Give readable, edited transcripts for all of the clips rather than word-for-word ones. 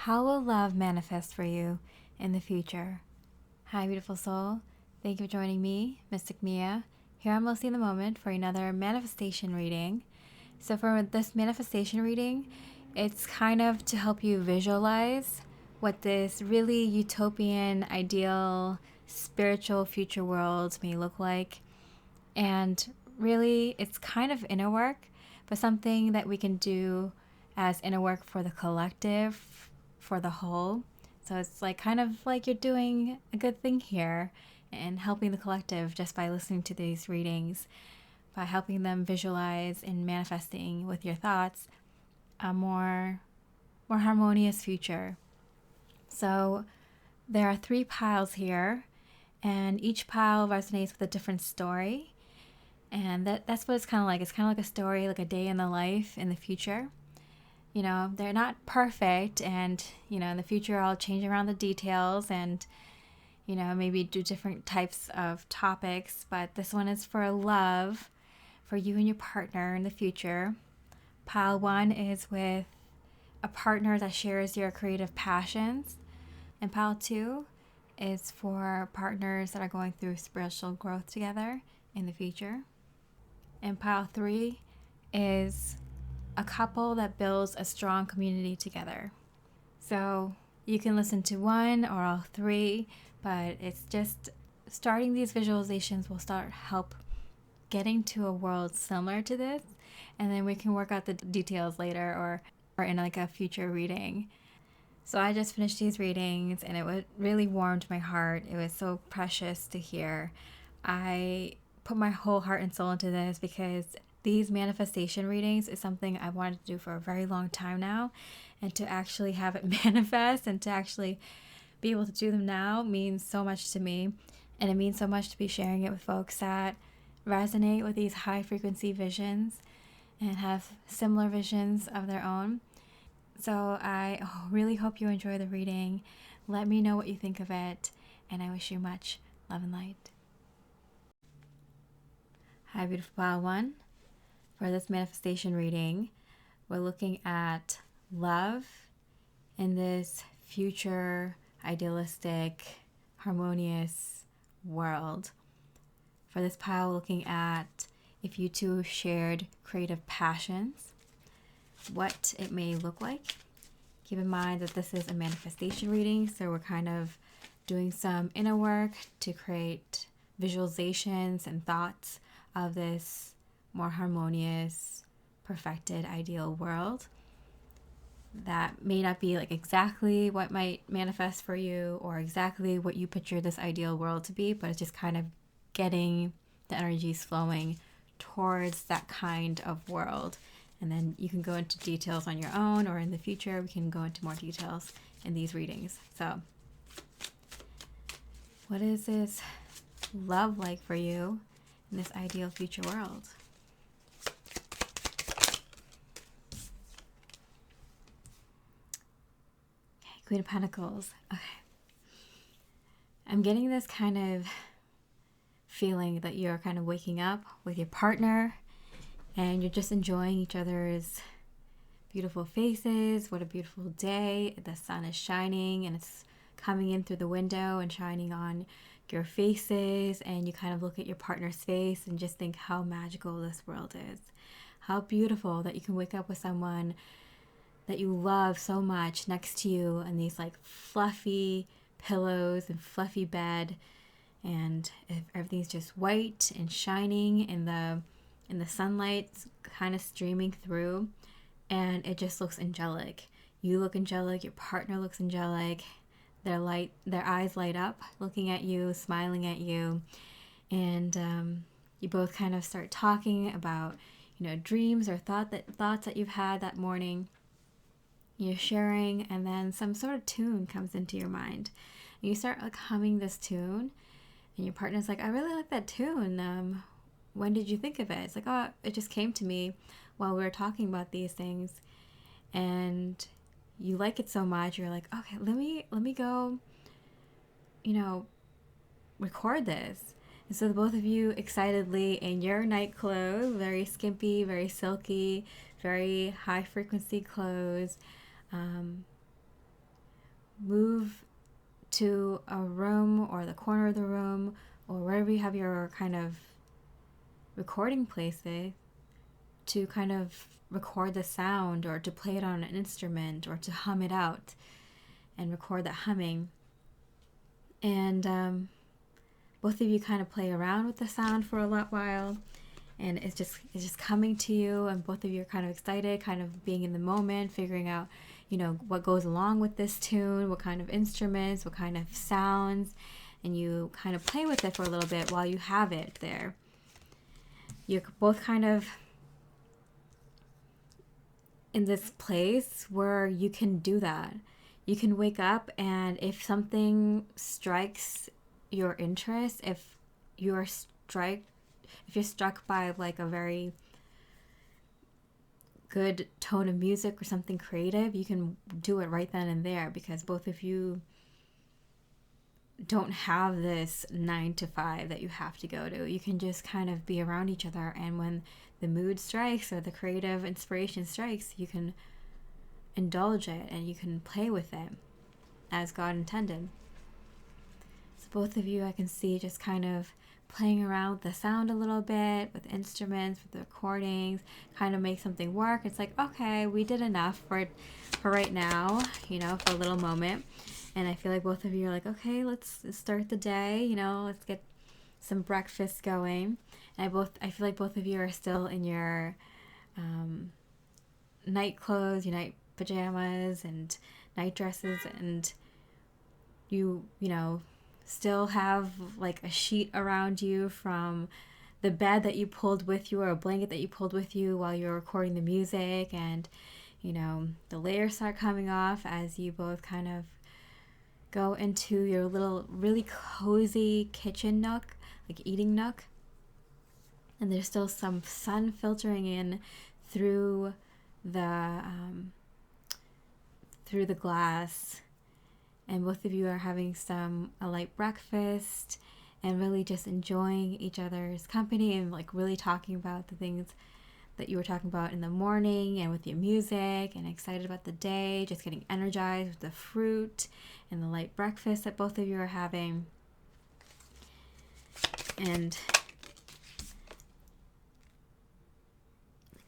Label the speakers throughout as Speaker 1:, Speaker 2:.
Speaker 1: How will love manifest for you in the future? Hi, beautiful soul. Thank you for joining me, Mystic Miya, here on Mostly in the Moment for another manifestation reading. So, for this manifestation reading, it's kind of to help you visualize what this really utopian, ideal, spiritual future world may look like. And really, it's kind of inner work, but something that we can do as inner work for the collective, for the whole. So it's like kind of like you're doing a good thing here and helping the collective just by listening to these readings, by helping them visualize and manifesting with your thoughts a more harmonious future. So there are 3 piles here, and each pile resonates with a different story. And that's what it's kind of like. It's kind of like a story, like a day in the life in the future. You know, they're not perfect, and, you know, in the future I'll change around the details and, you know, maybe do different types of topics. But this one is for love, for you and your partner in the future. Pile 1 is with a partner that shares your creative passions. And pile 2 is for partners that are going through spiritual growth together in the future. And pile 3 is a couple that builds a strong community together. So you can listen to 1 or all 3, but it's just starting these visualizations will start help getting to a world similar to this, and then we can work out the details later or in like a future reading. So I just finished these readings and it really warmed my heart. It was so precious to hear. I put my whole heart and soul into this because these manifestation readings is something I wanted to do for a very long time now, and to actually have it manifest and to actually be able to do them now means so much to me. And it means so much to be sharing it with folks that resonate with these high frequency visions and have similar visions of their own. So I really hope you enjoy the reading. Let me know what you think of it, and I wish you much love and light. Hi, beautiful pile 1. For this manifestation reading, we're looking at love in this future, idealistic, harmonious world. For this pile, we're looking at if you two shared creative passions, what it may look like. Keep in mind that this is a manifestation reading, so we're kind of doing some inner work to create visualizations and thoughts of this more harmonious, perfected, ideal world. That may not be like exactly what might manifest for you or exactly what you picture this ideal world to be, but it's just kind of getting the energies flowing towards that kind of world. And then you can go into details on your own, or in the future we can go into more details in these readings. So what is this love like for you in this ideal future world? Okay, Queen of Pentacles. Okay. I'm getting this kind of feeling that you're kind of waking up with your partner and you're just enjoying each other's beautiful faces. What a beautiful day. The sun is shining and it's coming in through the window and shining on your faces, and you kind of look at your partner's face and just think how magical this world is. How beautiful that you can wake up with someone that you love so much next to you and these like fluffy pillows and fluffy bed, and everything's just white and shining in the sunlight kind of streaming through, and it just looks angelic. You look angelic, your partner looks angelic. Their eyes light up looking at you, smiling at you, and you both kind of start talking about, you know, dreams or thoughts that you've had that morning. You're sharing, and then some sort of tune comes into your mind. And you start like humming this tune, and your partner's like, I really like that tune. When did you think of it? It's like, oh, it just came to me while we were talking about these things. And you like it so much, you're like, okay, let me go, you know, record this. And so the both of you excitedly in your night clothes, very skimpy, very silky, very high frequency clothes, to a room or the corner of the room or wherever you have your kind of recording places to kind of record the sound or to play it on an instrument or to hum it out and record that humming. And both of you kind of play around with the sound for a while, and it's just coming to you, and both of you are kind of excited, kind of being in the moment, figuring out, what goes along with this tune, what kind of instruments, what kind of sounds, and you kind of play with it for a little bit while you have it there. You're both kind of in this place where you can do that. You can wake up, and if something strikes your interest, if you're struck by like a very good tone of music or something creative, you can do it right then and there, because both of you don't have this 9 to 5 that you have to go to. You can just kind of be around each other, and when the mood strikes or the creative inspiration strikes, you can indulge it and you can play with it as God intended. So both of you, I can see just kind of playing around with the sound a little bit, with instruments, with the recordings, kind of make something work. It's like, okay, we did enough for right now, for a little moment. And I feel like both of you are like, okay, let's start the day, let's get some breakfast going. And I feel like both of you are still in your night clothes, your night pajamas and night dresses, and you still have like a sheet around you from the bed that you pulled with you, or a blanket that you pulled with you while you were recording the music, and the layers start coming off as you both kind of go into your little really cozy kitchen nook, like eating nook, and there's still some sun filtering in through the glass, and both of you are having a light breakfast and really just enjoying each other's company, and like really talking about the things that you were talking about in the morning and with your music, and excited about the day, just getting energized with the fruit and the light breakfast that both of you are having. And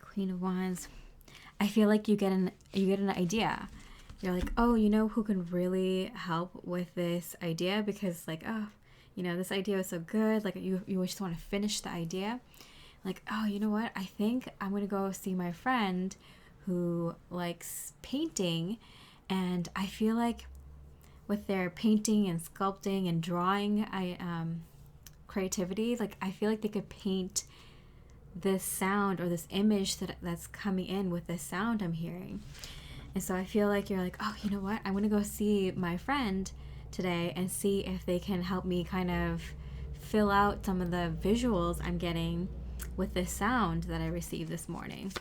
Speaker 1: Queen of Wands, I feel like you get an idea. You're like, oh, who can really help with this idea? Because like, oh, this idea is so good. Like you just want to finish the idea. Like, oh, you know what? I think I'm going to go see my friend who likes painting. And I feel like with their painting and sculpting and drawing creativity, like I feel like they could paint this sound or this image that's coming in with this sound I'm hearing. And so I feel like you're like, oh, you know what? I'm going to go see my friend today and see if they can help me kind of fill out some of the visuals I'm getting with this sound that I received this morning.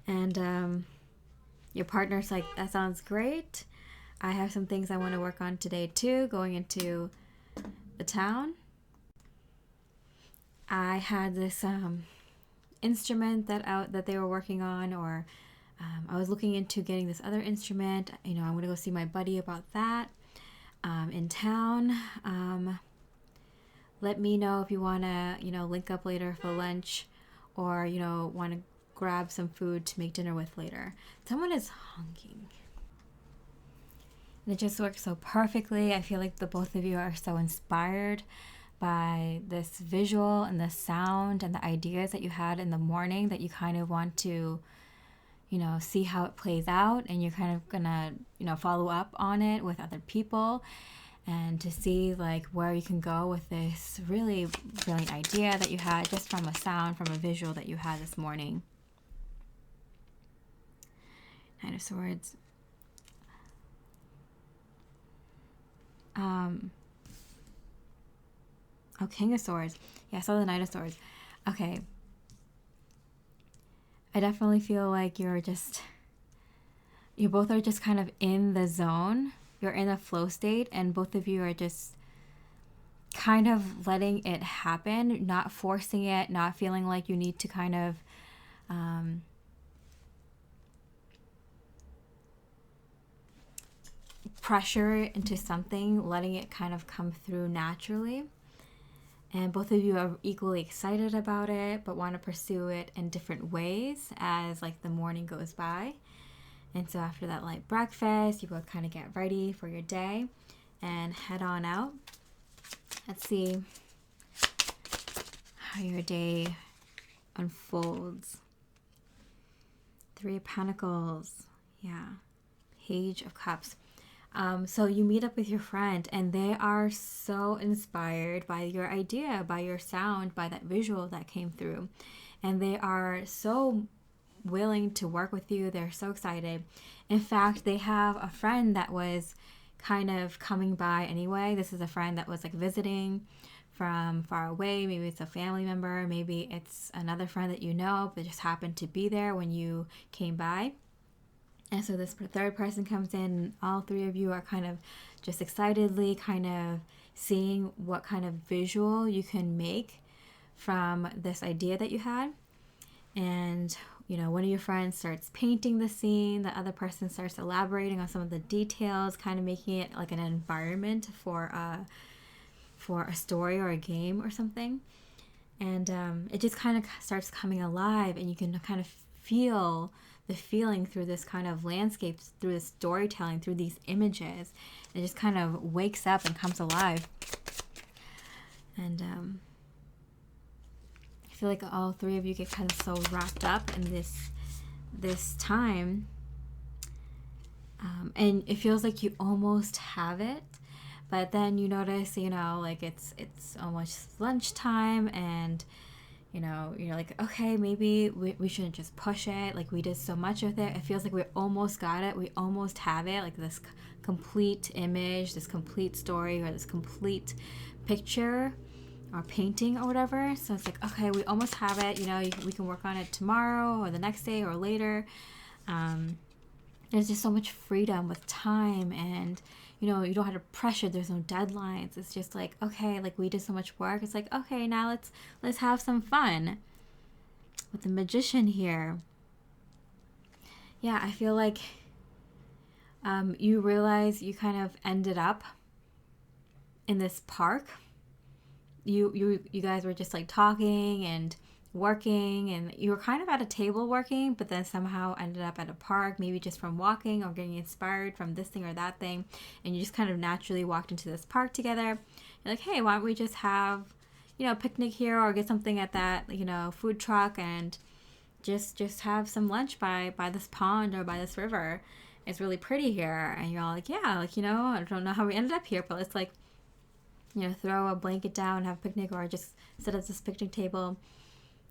Speaker 1: And your partner's like, that sounds great. I have some things I want to work on today too, going into the town. I had this instrument that they were working on, or I was looking into getting this other instrument. I'm going to go see my buddy about that in town. Let me know if you want to, link up later for lunch, or, want to grab some food to make dinner with later. Someone is honking. And it just works so perfectly. I feel like the both of you are so inspired by this visual and the sound and the ideas that you had in the morning, that you kind of want to, see how it plays out, and you're kind of gonna, follow up on it with other people, and to see like where you can go with this really brilliant idea that you had just from a sound, from a visual that you had this morning. Knight of Swords. Oh, King of Swords. Yeah, I saw the Knight of Swords. Okay. I definitely feel like you both are just kind of in the zone. You're in a flow state, and both of you are just kind of letting it happen, not forcing it, not feeling like you need to kind of pressure into something, letting it kind of come through naturally. And both of you are equally excited about it, but want to pursue it in different ways as like the morning goes by. And so after that light breakfast, you both kind of get ready for your day and head on out. Let's see how your day unfolds. 3 of Pentacles. Yeah. Page of Cups. So you meet up with your friend and they are so inspired by your idea, by your sound, by that visual that came through. And they are so willing to work with you. They're so excited. In fact, they have a friend that was kind of coming by anyway. This is a friend that was like visiting from far away. Maybe it's a family member. Maybe it's another friend that you know, but just happened to be there when you came by. And so this third person comes in, and all 3 of you are kind of just excitedly kind of seeing what kind of visual you can make from this idea that you had. And, you know, one of your friends starts painting the scene, the other person starts elaborating on some of the details, kind of making it like an environment for a story or a game or something. And it just kind of starts coming alive, and you can kind of feel the feeling through this kind of landscape, through the storytelling, through these images. It just kind of wakes up and comes alive. And I feel like all 3 of you get kind of so wrapped up in this time. And it feels like you almost have it. But then you notice, you know, like it's almost lunchtime, and you know, you're like, okay, maybe we shouldn't just push it. Like, we did so much with it. It feels like we almost got it. We almost have it. Like this complete image, this complete story, or this complete picture or painting or whatever. So it's like, okay, we almost have it. You know, we can work on it tomorrow or the next day or later. There's just so much freedom with time, and you know, you don't have to pressure. There's no deadlines. It's just like, okay, like we did so much work. It's like, okay, now let's have some fun with the Magician here. Yeah, I feel like you realize you kind of ended up in this park. You guys were just like talking and working, and you were kind of at a table working, but then somehow ended up at a park, maybe just from walking or getting inspired from this thing or that thing, and you just kind of naturally walked into this park together. You're like, hey, why don't we just have, you know, a picnic here, or get something at that, you know, food truck, and just have some lunch by this pond or by this river. It's really pretty here. And you're all like, yeah, like, you know, I don't know how we ended up here, but let's like, you know, throw a blanket down, have a picnic, or just sit at this picnic table.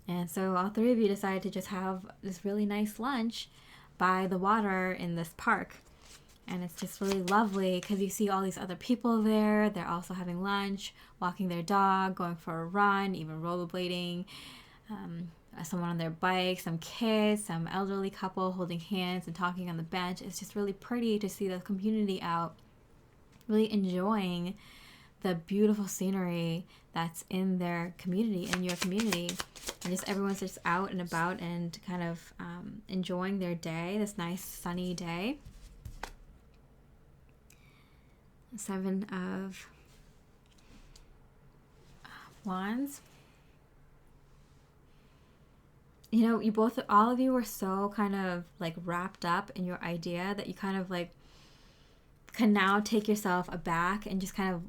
Speaker 1: And so all 3 of you decided to just have this really nice lunch by the water in this park. And it's just really lovely because you see all these other people there. They're also having lunch, walking their dog, going for a run, even rollerblading, someone on their bike, some kids, some elderly couple holding hands and talking on the bench. It's just really pretty to see the community out, really enjoying the beautiful scenery that's in their community, in your community. And just everyone's just out and about and kind of enjoying their day, this nice sunny day. 7 of Wands. You know, all of you were so kind of like wrapped up in your idea that you kind of like can now take yourself aback and just kind of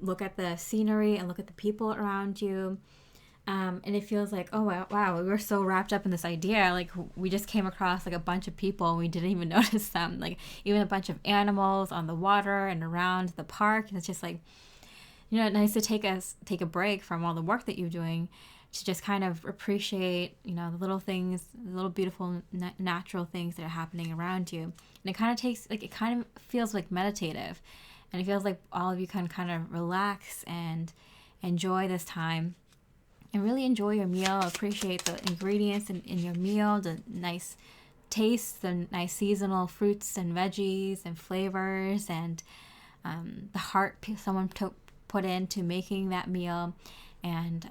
Speaker 1: look at the scenery and look at the people around you. And it feels like, oh, wow, we were so wrapped up in this idea. Like, we just came across like a bunch of people and we didn't even notice them. Like, even a bunch of animals on the water and around the park. And it's just like, you know, nice to take a break from all the work that you're doing to just kind of appreciate, you know, the little things, the little beautiful natural things that are happening around you. And it kind of feels like meditative. And it feels like all of you can kind of relax and enjoy this time and really enjoy your meal. Appreciate the ingredients in your meal, the nice taste, the nice seasonal fruits and veggies and flavors, and the heart someone put into making that meal, and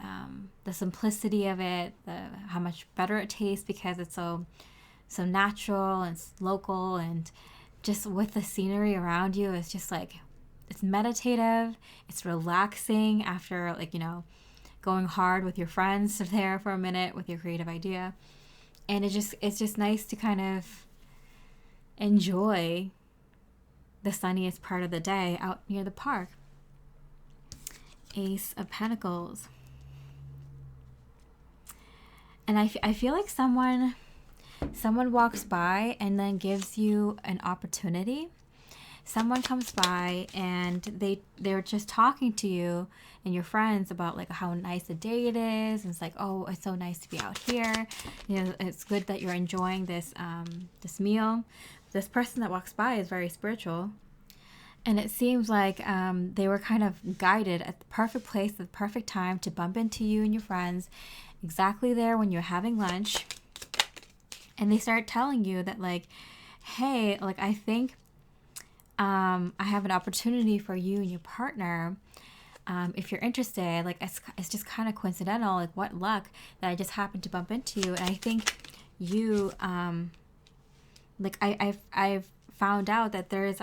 Speaker 1: the simplicity of it, how much better it tastes because it's so natural and it's local, and just with the scenery around you, it's just like, it's meditative, it's relaxing after, like, you know, going hard with your friends there for a minute with your creative idea. And it's just nice to kind of enjoy the sunniest part of the day out near the park. Ace of Pentacles. And I feel like someone walks by and then gives you an opportunity. Someone comes by and they're just talking to you and your friends about like how nice the day it is. And it's like, oh, it's so nice to be out here. You know, it's good that you're enjoying this this meal. This person that walks by is very spiritual. And it seems like they were kind of guided at the perfect place, at the perfect time to bump into you and your friends, exactly there when you're having lunch. And they start telling you that, like, hey, like, I think I have an opportunity for you and your partner. If you're interested, like, it's just kind of coincidental, like, what luck that I just happened to bump into you. And I think you, like, I've found out that there's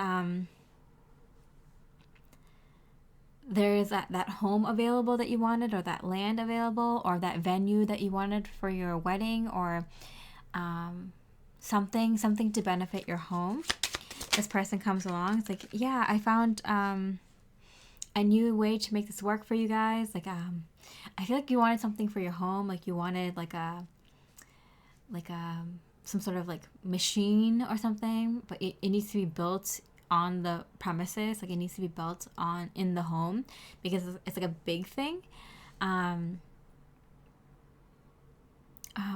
Speaker 1: that home available that you wanted, or that land available, or that venue that you wanted for your wedding, or something to benefit your home. This person comes along. It's like, yeah, I found a new way to make this work for you guys. Like, I feel like you wanted something for your home. Like, you wanted like some sort of like machine or something, but it needs to be built on the premises. Like, it needs to be built in the home because it's like a big thing. I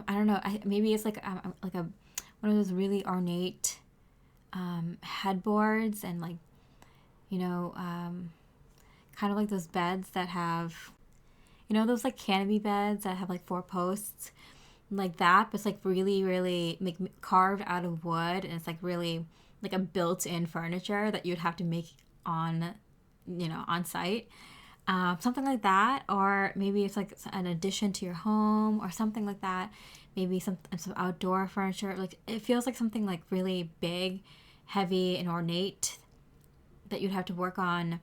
Speaker 1: don't know. Maybe it's like one of those really ornate headboards, and like, you know, kind of like those beds that have, you know, those like canopy beds that have like 4 posts, like that, but it's like really, really like carved out of wood, and it's like really like a built-in furniture that you'd have to make on, you know, on site. Something like that, or maybe it's like an addition to your home or something like that. Maybe some outdoor furniture. Like, it feels like something like really big, heavy, and ornate that you'd have to work on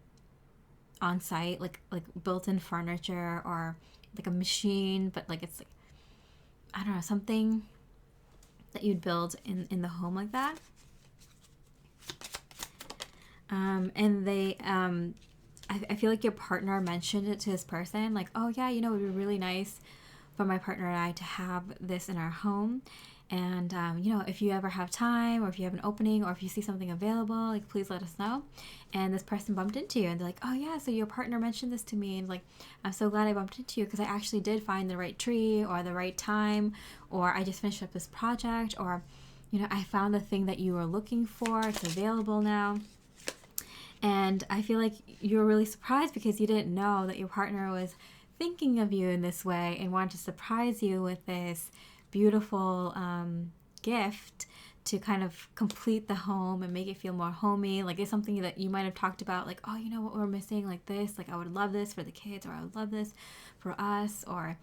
Speaker 1: site, like built-in furniture, or like a machine, but like it's like, I don't know, something that you'd build in the home like that. And they I feel like your partner mentioned it to this person, like, oh yeah, you know, it would be really nice for my partner and I to have this in our home. And, you know, if you ever have time, or if you have an opening, or if you see something available, like, please let us know. And this person bumped into you, and they're like, oh yeah, so your partner mentioned this to me, and like, I'm so glad I bumped into you because I actually did find the right tree, or the right time, or I just finished up this project, or, you know, I found the thing that you were looking for. It's available now. And I feel like you were really surprised because you didn't know that your partner was thinking of you in this way and wanted to surprise you with this beautiful gift to kind of complete the home and make it feel more homey. Like, it's something that you might have talked about, like, oh, you know what we're missing, like this, like I would love this for the kids, or I would love this for us, or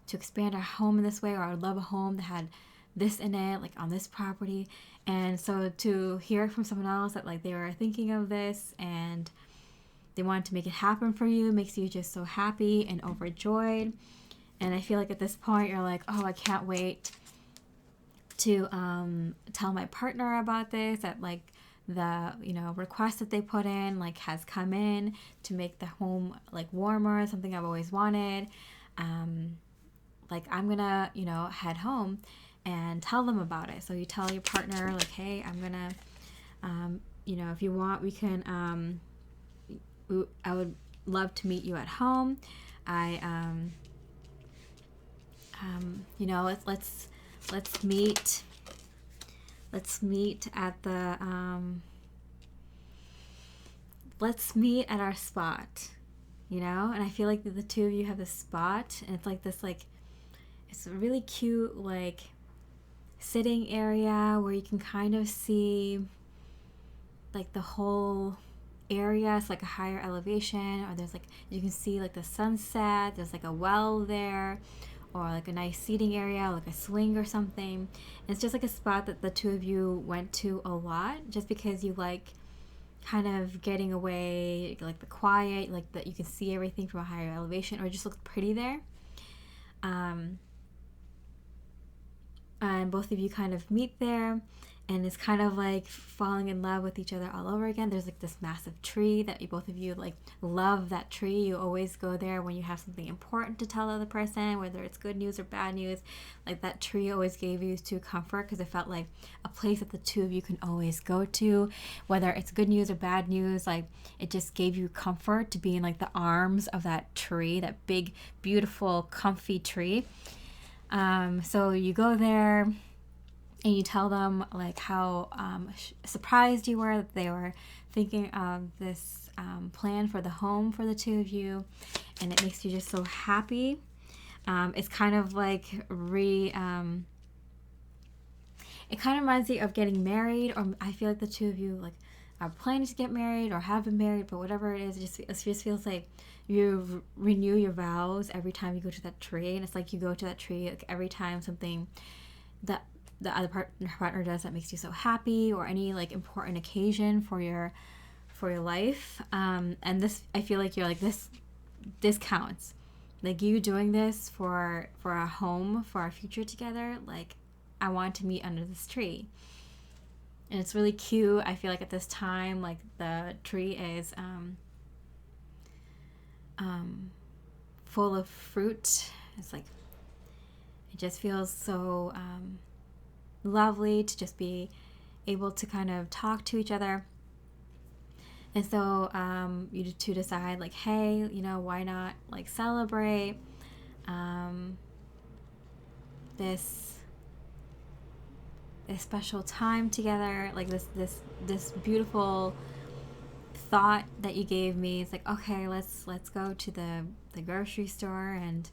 Speaker 1: to expand our home in this way, or I would love a home that had this in it, like on this property. And so to hear from someone else that like they were thinking of this and they wanted to make it happen for you makes you just so happy and overjoyed. And I feel like at this point you're like, oh, I can't wait to tell my partner about this, that like the, you know, request that they put in like has come in to make the home like warmer, something I've always wanted. Like, I'm gonna, you know, head home and tell them about it. So you tell your partner, like, hey, I'm gonna, you know, if you want, we can, I would love to meet you at home. You know, let's meet at the, let's meet at our spot, you know? And I feel like the two of you have this spot, and it's like this, like, it's a really cute, like, sitting area where you can kind of see like the whole area. It's like a higher elevation, or there's like, you can see like the sunset, there's like a well there, or like a nice seating area, like a swing or something. And it's just like a spot that the two of you went to a lot, just because you like kind of getting away, like the quiet, like that you can see everything from a higher elevation, or it just looks pretty there. And both of you kind of meet there, and it's kind of like falling in love with each other all over again. There's like this massive tree that you both of you like love that tree. You always go there when you have something important to tell the other person, whether it's good news or bad news. Like that tree always gave you to comfort, because it felt like a place that the two of you can always go to, whether it's good news or bad news. Like it just gave you comfort to be in like the arms of that tree, that big, beautiful, comfy tree. So you go there and you tell them like how surprised you were that they were thinking of this plan for the home for the two of you, and it makes you just so happy. It's kind of like it kind of reminds you of getting married, or I feel like the two of you like are planning to get married or have been married, but whatever it is, it just feels like you renew your vows every time you go to that tree. And it's like you go to that tree like every time something that the other partner does that makes you so happy, or any like important occasion for your life. And this, I feel like you're like, this counts. Like you doing this for our home, for our future together. Like I want to meet under this tree. And it's really cute. I feel like at this time, like the tree is full of fruit. It's like, it just feels so lovely to just be able to kind of talk to each other. And so you two decide like, hey, why not like celebrate this special time together, like this beautiful thought that you gave me. It's like, okay, let's go to the grocery store and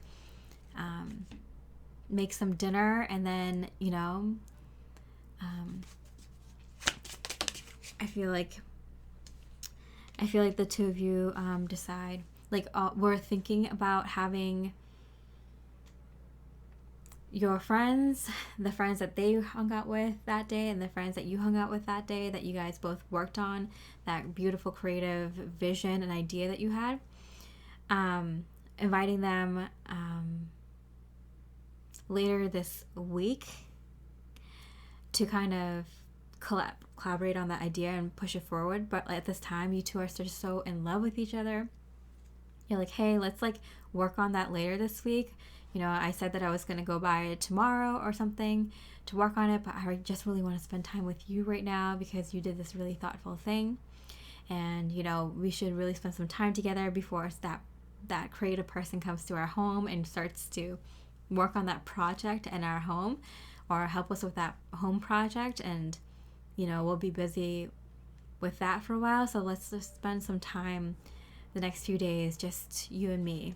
Speaker 1: make some dinner, and then I feel like the two of you decide like we're thinking about having your friends, the friends that they hung out with that day and the friends that you hung out with that day, that you guys both worked on, that beautiful creative vision and idea that you had, inviting them later this week to kind of collaborate on that idea and push it forward. But at this time, you two are just so in love with each other. You're like, hey, let's like work on that later this week. I said that I was going to go by it tomorrow or something to work on it, but I just really want to spend time with you right now because you did this really thoughtful thing. And, we should really spend some time together before that creative person comes to our home and starts to work on that project in our home, or help us with that home project. And, we'll be busy with that for a while. So let's just spend some time the next few days, just you and me.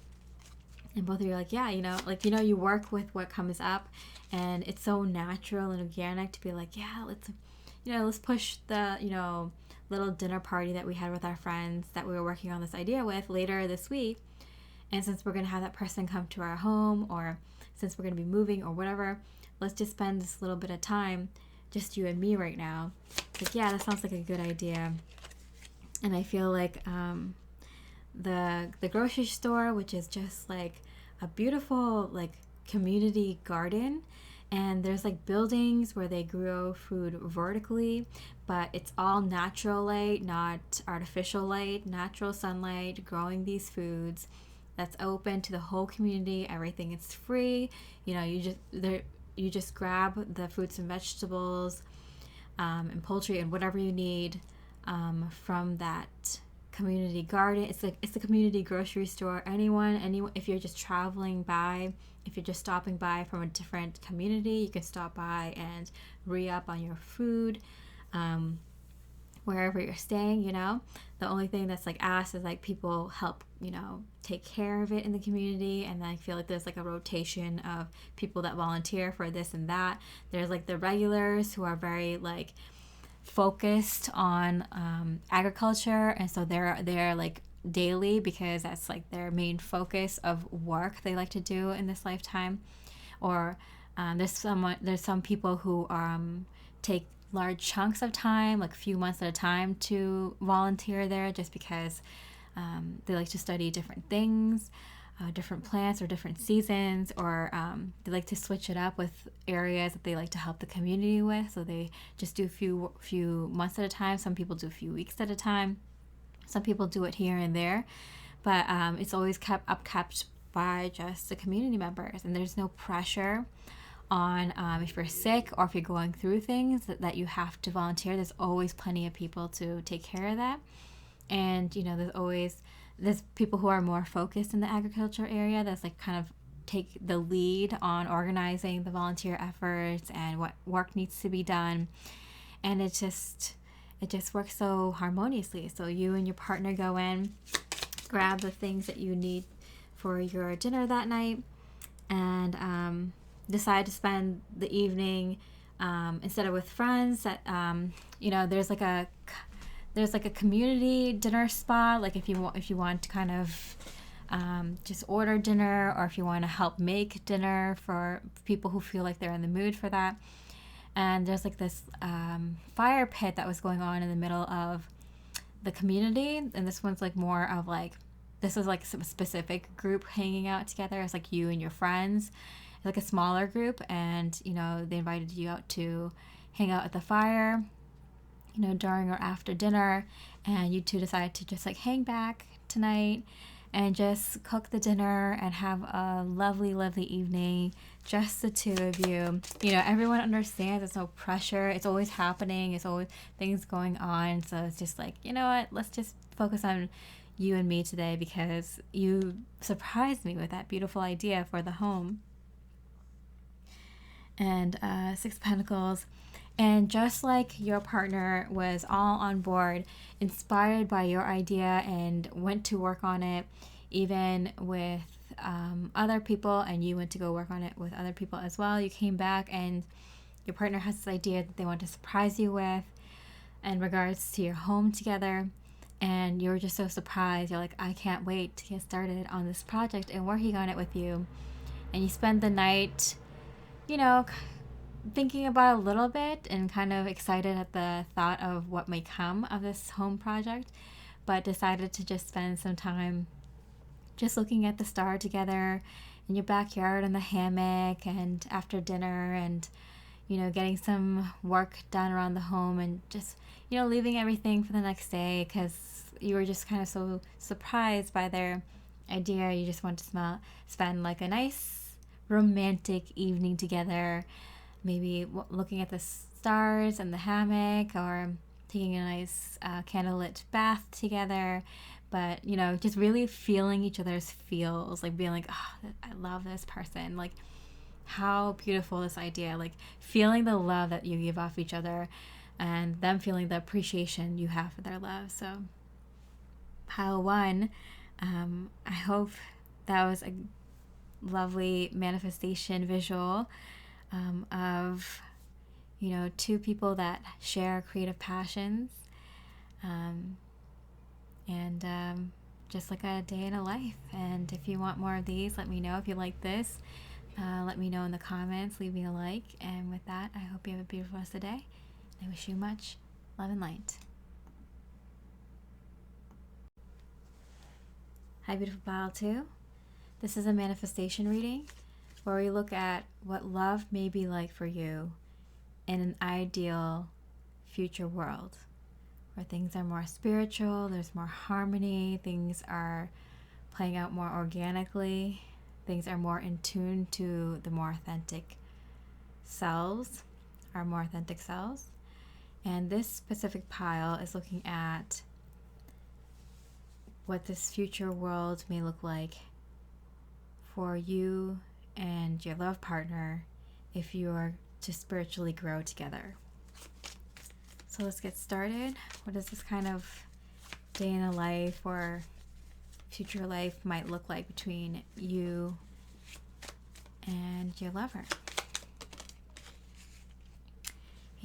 Speaker 1: And both of you are like, yeah, you work with what comes up, and it's so natural and organic to be like, yeah, let's push the, little dinner party that we had with our friends that we were working on this idea with later this week. And since we're going to have that person come to our home, or since we're going to be moving or whatever, let's just spend this little bit of time, just you and me right now. It's like, yeah, that sounds like a good idea. And I feel like, the grocery store, which is just like a beautiful like community garden, and there's like buildings where they grow food vertically, but it's all natural light, not artificial light, natural sunlight, growing these foods that's open to the whole community. Everything is free. You just grab the fruits and vegetables and poultry and whatever you need from that community garden. It's the community grocery store. Anyone, if you're just traveling by, if you're just stopping by from a different community, you can stop by and re-up on your food wherever you're staying. The only thing that's like asked is like people help take care of it in the community. And I feel like there's like a rotation of people that volunteer for this and that. There's like the regulars who are very like focused on agriculture, and so they're like daily because that's like their main focus of work they like to do in this lifetime. Or there's some people who take large chunks of time, like a few months at a time, to volunteer there just because they like to study different things, different plants or different seasons, or they like to switch it up with areas that they like to help the community with. So they just do a few months at a time. Some people do a few weeks at a time. Some people do it here and there, but it's always kept by just the community members, and there's no pressure on if you're sick or if you're going through things that you have to volunteer. There's always plenty of people to take care of that. And you know, there's people who are more focused in the agriculture area that's like kind of take the lead on organizing the volunteer efforts and what work needs to be done. And it just works so harmoniously. So you and your partner go in, grab the things that you need for your dinner that night, and decide to spend the evening instead of with friends. That you know, there's like a community dinner spot. Like if you want to kind of just order dinner, or if you want to help make dinner for people who feel like they're in the mood for that. And there's like this fire pit that was going on in the middle of the community, and this one's like more of like, this is like some specific group hanging out together. It's like you and your friends. It's like a smaller group, and you know, they invited you out to hang out at the fire, you know, during or after dinner, and you two decide to just like hang back tonight and just cook the dinner and have a lovely, lovely evening, just the two of you. You know, everyone understands there's no pressure. It's always happening. It's always things going on. So it's just like, you know what, let's just focus on you and me today because you surprised me with that beautiful idea for the home. And Six of Pentacles. And just like your partner was all on board, inspired by your idea, and went to work on it, even with other people, and you went to go work on it with other people as well. You came back, and your partner has this idea that they want to surprise you with in regards to your home together. And you're just so surprised. You're like, I can't wait to get started on this project and working on it with you. And you spend the night, you know, thinking about it a little bit and kind of excited at the thought of what may come of this home project, but decided to just spend some time just looking at the star together in your backyard on the hammock, and after dinner, and you know, getting some work done around the home, and just, you know, leaving everything for the next day because you were just kind of so surprised by their idea. You just want to spend like a nice romantic evening together, maybe looking at the stars and the hammock, or taking a nice candlelit bath together. But, you know, just really feeling each other's feels, like being like, oh, I love this person. Like, how beautiful this idea. Like, feeling the love that you give off each other, and them feeling the appreciation you have for their love. So, pile one, I hope that was a lovely manifestation visual of, you know, two people that share creative passions, and just like a day in a life. And if you want more of these, let me know. If you like this, let me know in the comments, leave me a like. And with that, I hope you have a beautiful rest of the day. I wish you much love and light. Hi, beautiful pile 2. This is a manifestation reading where we look at what love may be like for you in an ideal future world, where things are more spiritual, there's more harmony, things are playing out more organically, things are more in tune to the more authentic selves, our more authentic selves. And this specific pile is looking at what this future world may look like for you and your love partner if you are to spiritually grow together. So let's get started. What does this kind of day in a life or future life might look like between you and your lover?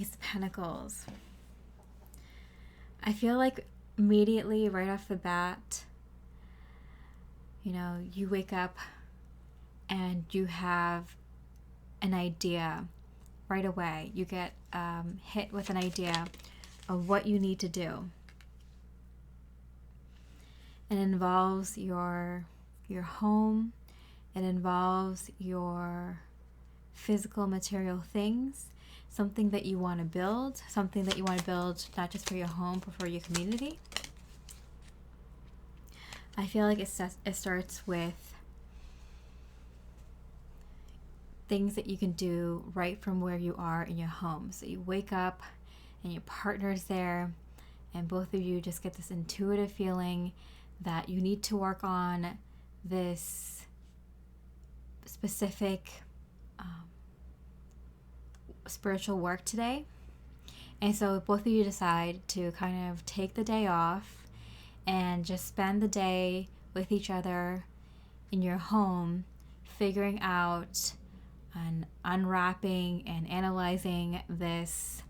Speaker 1: Ace of Pentacles. I feel like immediately right off the bat, you wake up and you have an idea right away. You get hit with an idea of what you need to do. It involves your home. It involves your physical material things, something that you want to build, not just for your home, but for your community. I feel like it starts with things that you can do right from where you are in your home. So you wake up and your partner's there, and both of you just get this intuitive feeling that you need to work on this specific spiritual work today. And so both of you decide to kind of take the day off and just spend the day with each other in your home, figuring out and unwrapping and analyzing this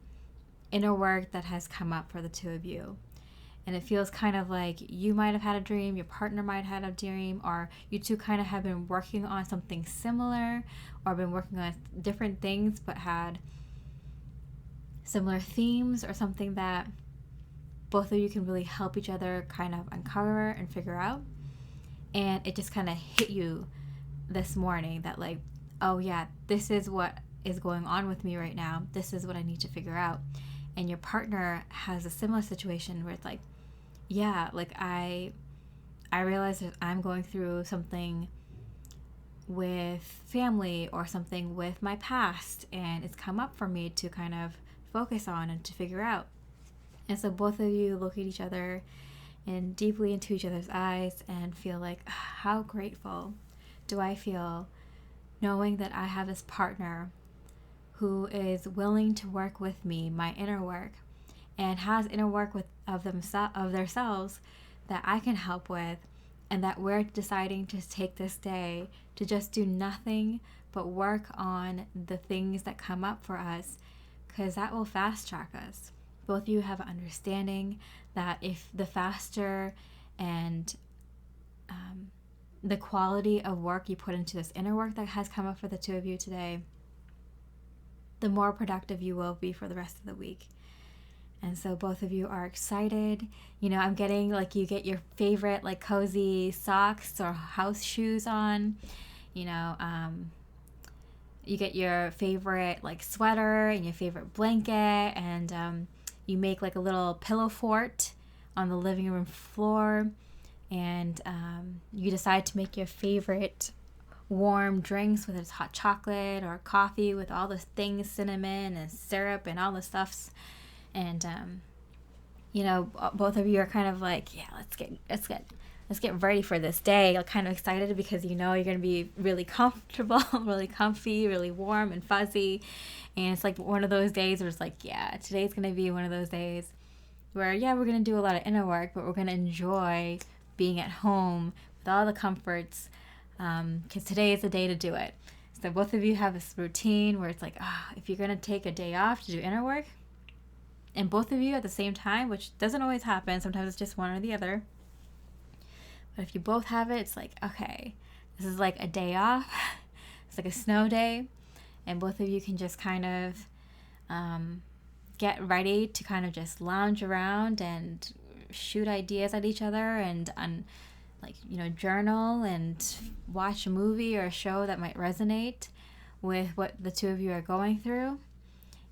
Speaker 1: inner work that has come up for the two of you. And it feels kind of like you might have had a dream, your partner might have had a dream, or you two kind of have been working on something similar, or been working on different things but had similar themes, or something that both of you can really help each other kind of uncover and figure out. And it just kind of hit you this morning that like, oh yeah, this is what is going on with me right now. This is what I need to figure out. And your partner has a similar situation where it's like, yeah, like I realize that I'm going through something with family or something with my past, and it's come up for me to kind of focus on and to figure out. And so both of you look at each other and deeply into each other's eyes and feel like, how grateful do I feel knowing that I have this partner who is willing to work with me, my inner work, and has inner work of themselves that I can help with, and that we're deciding to take this day to just do nothing but work on the things that come up for us, because that will fast track us. Both of you have an understanding that if the faster and the quality of work you put into this inner work that has come up for the two of you today, the more productive you will be for the rest of the week. And so both of you are excited. I'm getting like you get your favorite like cozy socks or house shoes on. You get your favorite like sweater and your favorite blanket, and you make like a little pillow fort on the living room floor, and you decide to make your favorite warm drinks, whether it's hot chocolate or coffee with all the things, cinnamon and syrup and all the stuffs. And both of you are kind of like, yeah, let's get ready for this day. You're kind of excited because you're going to be really comfortable, really comfy, really warm and fuzzy. And it's like one of those days where it's like, yeah, today's going to be one of those days where, yeah, we're going to do a lot of inner work, but we're going to enjoy being at home with all the comforts, because today is the day to do it. So both of you have this routine where it's like, if you're going to take a day off to do inner work, and both of you at the same time, which doesn't always happen, sometimes it's just one or the other, but if you both have it, it's like, okay, this is like a day off. It's like a snow day, and both of you can just kind of get ready to kind of just lounge around and shoot ideas at each other, and journal and watch a movie or a show that might resonate with what the two of you are going through.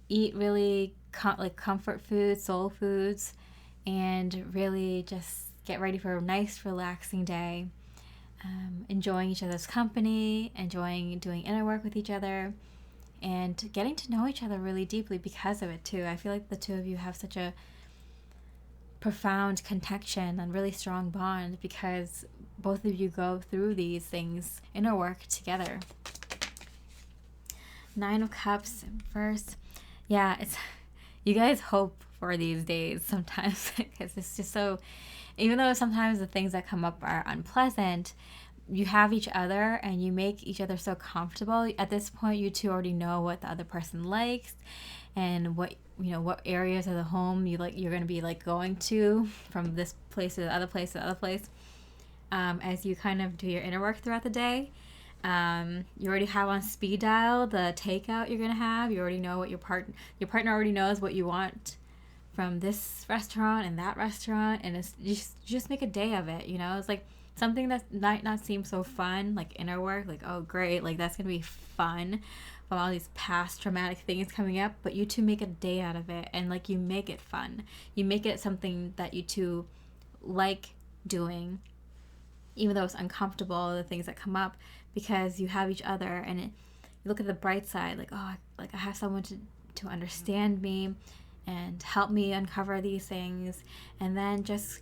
Speaker 1: Eat really comfort foods, soul foods, and really just get ready for a nice relaxing day, enjoying each other's company, enjoying doing inner work with each other, and getting to know each other really deeply because of it too. I feel like the two of you have such a profound connection and really strong bond because both of you go through these things, inner work, together. 9 of Cups first. Yeah, you guys hope for these days sometimes because it's just so, even though sometimes the things that come up are unpleasant, you have each other and you make each other so comfortable. At this point, you two already know what the other person likes and what areas of the home you're going to be like going to, from this place to the other place to the other place. as you kind of do your inner work throughout the day. You already have on speed dial the takeout you're gonna have. You already know what your partner already knows what you want from this restaurant and that restaurant, and it's just make a day of it. It's like something that might not seem so fun, like inner work, like, oh great, like that's gonna be fun from all these past traumatic things coming up, but you two make a day out of it, and like you make it fun. You make it something that you two like doing, even though it's uncomfortable, the things that come up, because you have each other, and you look at the bright side, like, oh, like I have someone to understand me and help me uncover these things, and then just,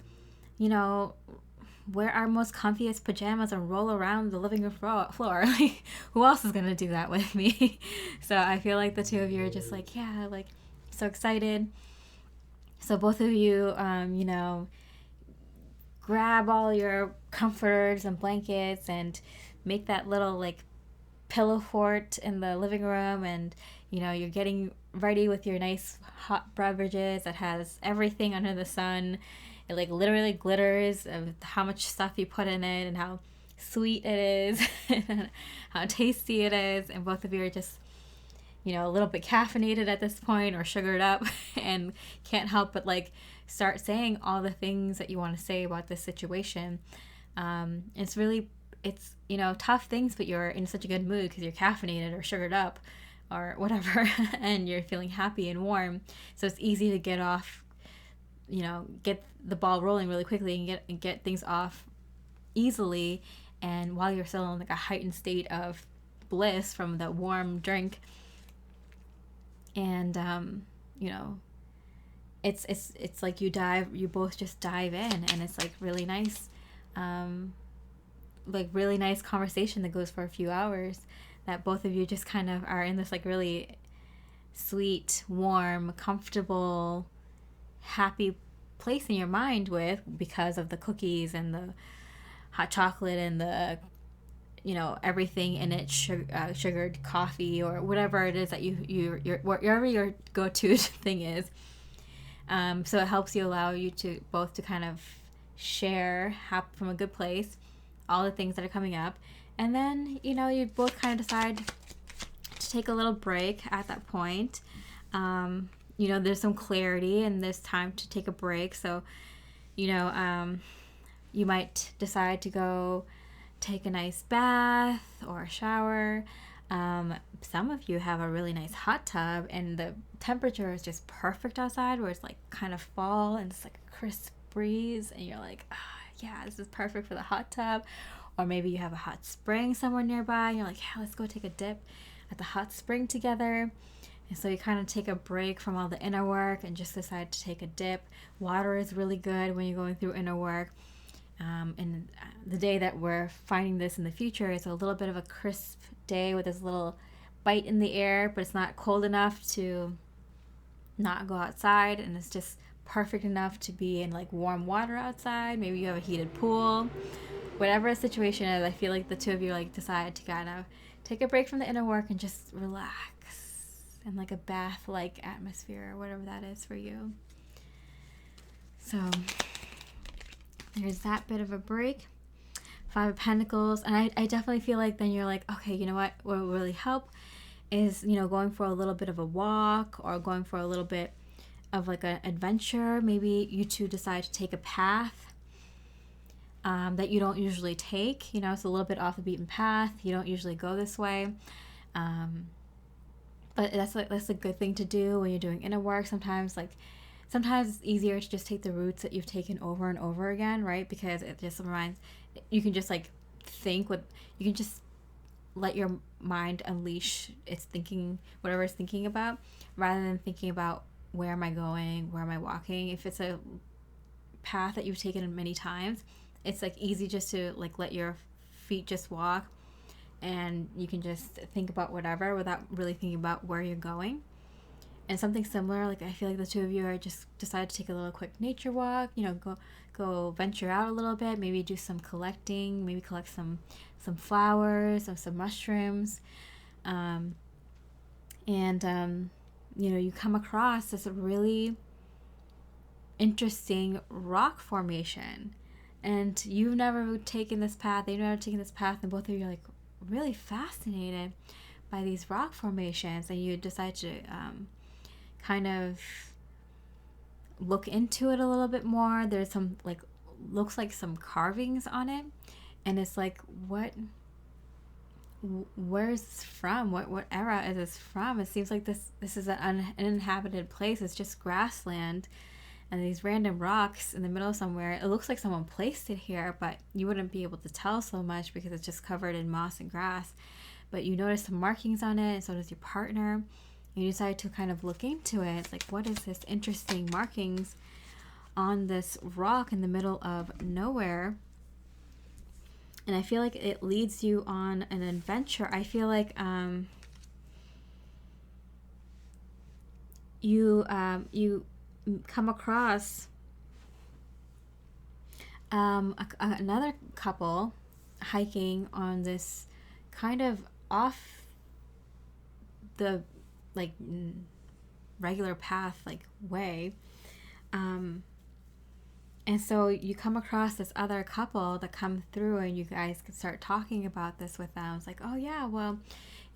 Speaker 1: wear our most comfiest pajamas and roll around the living room floor. Like, who else is going to do that with me? So I feel like the two of you are just like, yeah, like, so excited. So both of you, grab all your comforters and blankets and make that little, like, pillow fort in the living room, and, you're getting ready with your nice hot beverages that has everything under the sun. It like literally glitters of how much stuff you put in it and how sweet it is and how tasty it is. And both of you are just, a little bit caffeinated at this point or sugared up and can't help but like start saying all the things that you want to say about this situation. It's tough things, but you're in such a good mood because you're caffeinated or sugared up or whatever, and you're feeling happy and warm. So it's easy to get the ball rolling really quickly and get things off easily. And while you're still in like a heightened state of bliss from the warm drink, and it's like you both just dive in, and it's like really nice, like really nice conversation that goes for a few hours, that both of you just kind of are in this like really sweet, warm, comfortable, happy place in your mind with, because of the cookies and the hot chocolate and the everything in it, sugared coffee or whatever it is that your whatever your go-to thing is. So it helps you, allow you to both to kind of share from a good place all the things that are coming up, and then you both kind of decide to take a little break at that point. There's some clarity and there's time to take a break. So, you might decide to go take a nice bath or a shower. Some of you have a really nice hot tub and the temperature is just perfect outside, where it's like kind of fall and it's like a crisp breeze, and you're like, yeah, this is perfect for the hot tub. Or maybe you have a hot spring somewhere nearby and you're like, yeah, let's go take a dip at the hot spring together. And so you kind of take a break from all the inner work and just decide to take a dip. Water is really good when you're going through inner work. And the day that we're finding this in the future is a little bit of a crisp day with this little bite in the air, but it's not cold enough to not go outside, and it's just perfect enough to be in like warm water outside. Maybe you have a heated pool. Whatever the situation is, I feel like the two of you like decide to kind of take a break from the inner work and just relax in like a bath-like atmosphere, or whatever that is for you. So there's that bit of a break. 5 of Pentacles, and I definitely feel like then you're like, okay, you know what will really help is, going for a little bit of a walk or going for a little bit of like an adventure. Maybe you two decide to take a path that you don't usually take. It's a little bit off the beaten path. You don't usually go this way. But that's a good thing to do when you're doing inner work. Sometimes it's easier to just take the routes that you've taken over and over again, right? Because it just reminds, you can just like you can just let your mind unleash its thinking, whatever it's thinking about, rather than thinking about where am I going, where am I walking. If it's a path that you've taken many times, it's like easy just to like let your feet just walk, and you can just think about whatever without really thinking about where you're going. And something similar, like I feel like the two of you are just decided to take a little quick nature walk, go venture out a little bit, maybe do some collecting, maybe collect some flowers or some mushrooms. You come across this really interesting rock formation and you've never taken this path, they've never taken this path, and both of you are like really fascinated by these rock formations, and you decide to kind of look into it a little bit more. There's some like, looks like some carvings on it, and it's like, where's this from? What era is this from? It seems like this is an uninhabited place. It's just grassland and these random rocks in the middle of somewhere. It looks like someone placed it here, but you wouldn't be able to tell so much because it's just covered in moss and grass. But you notice some markings on it, and so does your partner. You decide to kind of look into it. It's like, what is this interesting markings on this rock in the middle of nowhere? And I feel like it leads you on an adventure. I feel like you come across another couple hiking on this kind of off the like regular path like way. And so you come across this other couple that come through, and you guys could start talking about this with them. It's like, oh yeah, well,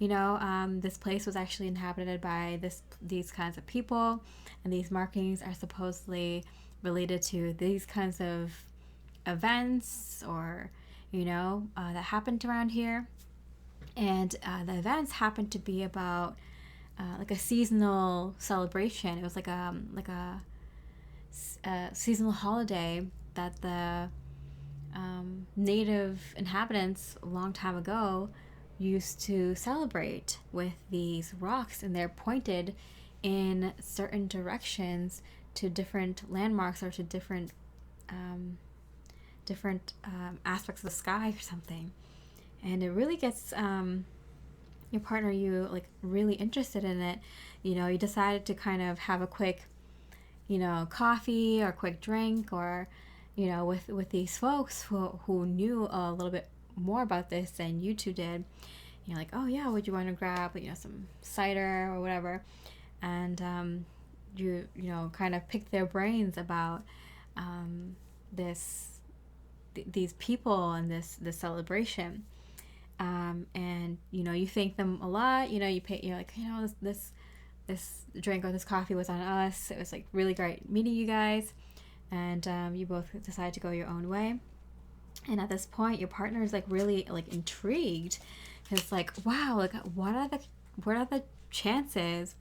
Speaker 1: this place was actually inhabited by these kinds of people, and these markings are supposedly related to these kinds of events, or that happened around here. And the events happened to be about like a seasonal celebration. It was like a seasonal holiday that the native inhabitants a long time ago used to celebrate with these rocks, and they're pointed in certain directions to different landmarks or to different aspects of the sky or something. And it really gets your partner, you like really interested in it. You decided to kind of have a quick coffee or quick drink, or with these folks who knew a little bit more about this than you two did. You're like, oh yeah, would you want to grab some cider or whatever? And you kind of pick their brains about these people and this celebration. And you thank them a lot. You pay. You're like, this drink or this coffee was on us. It was like really great meeting you guys, and you both decide to go your own way. And at this point, your partner is like really like intrigued. It's like, wow, like what are the chances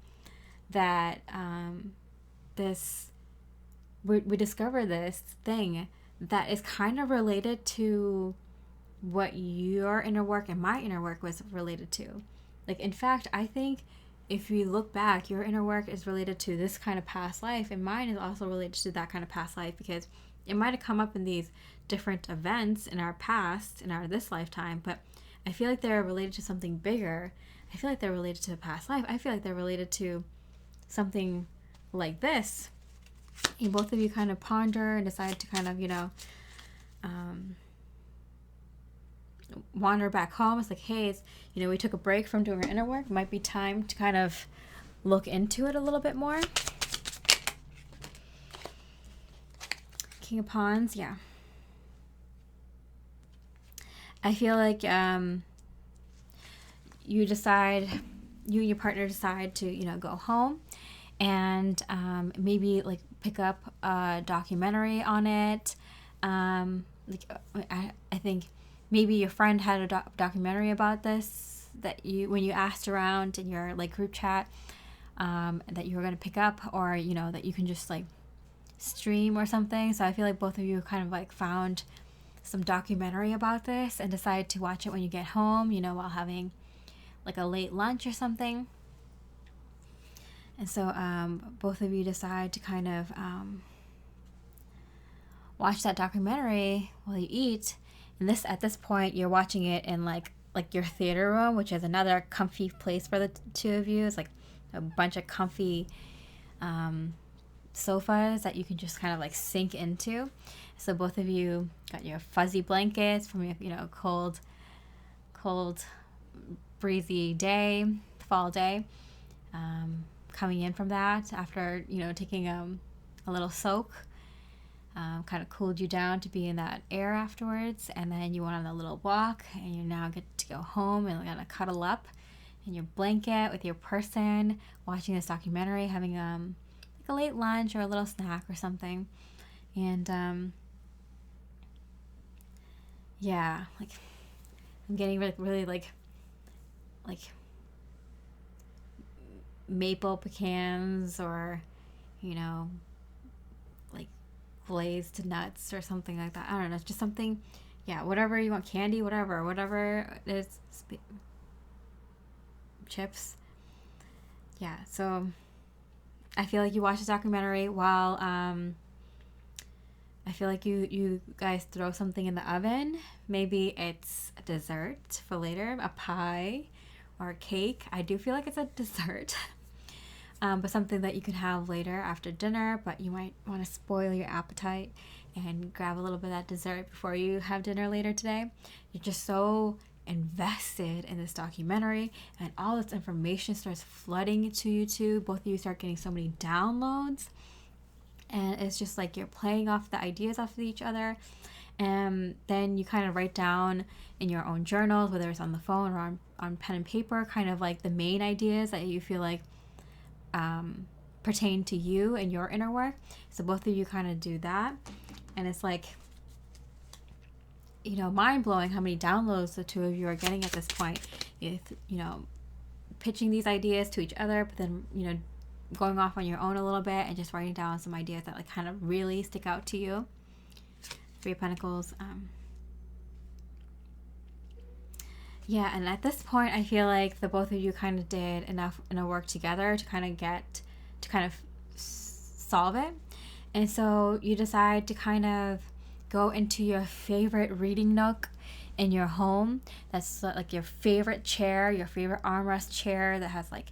Speaker 1: that we discover this thing that is kind of related to what your inner work and my inner work was related to. Like, in fact, I think if you look back, your inner work is related to this kind of past life, and mine is also related to that kind of past life, because it might have come up in these different events in our past, in our this lifetime, but I feel like they're related to something bigger. I feel like they're related to a past life. I feel like they're related to something like this. And both of you kind of ponder and decide to kind of, wander back home. It's like, hey, we took a break from doing our inner work. It might be time to kind of look into it a little bit more. King of Wands, yeah. I feel like you and your partner decide to, go home and maybe like pick up a documentary on it. I think maybe your friend had a documentary about this that when you asked around in your like group chat, that you were going to pick up, or that you can just like stream or something. So I feel like both of you kind of like found some documentary about this and decided to watch it when you get home, while having like a late lunch or something. And so both of you decide to kind of watch that documentary while you eat. And at this point, you're watching it in like your theater room, which is another comfy place for the two of you. It's like a bunch of comfy sofas that you can just kind of like sink into. So both of you got your fuzzy blankets from your cold, breezy day, fall day, coming in from that after taking a little soak. kind of cooled you down to be in that air afterwards, and then you went on a little walk, and you now get to go home and kind of cuddle up in your blanket with your person, watching this documentary, having like a late lunch or a little snack or something. And yeah, like I'm getting really like maple pecans, or like glazed nuts or something like that. I don't know, just something, yeah, whatever you want, candy, whatever it is, chips. Yeah, so I feel like you watch this documentary while I feel like you guys throw something in the oven. Maybe it's a dessert for later, a pie or a cake. I do feel like it's a dessert. But something that you can have later after dinner, but you might want to spoil your appetite and grab a little bit of that dessert before you have dinner later today. You're just so invested in this documentary, and all this information starts flooding to you two. Both of you start getting so many downloads, and it's just like you're playing off the ideas off of each other. And then you kind of write down in your own journals, whether it's on the phone or on pen and paper, kind of like the main ideas that you feel like pertain to you and your inner work. So both of you kind of do that, and it's like, mind-blowing how many downloads the two of you are getting at this point. Pitching these ideas to each other, but then going off on your own a little bit and just writing down some ideas that like kind of really stick out to you. Three of Pentacles. Yeah, and at this point, I feel like the both of you kind of did enough work together to kind of solve it. And so you decide to kind of go into your favorite reading nook in your home. That's like your favorite chair, your favorite armrest chair that has like,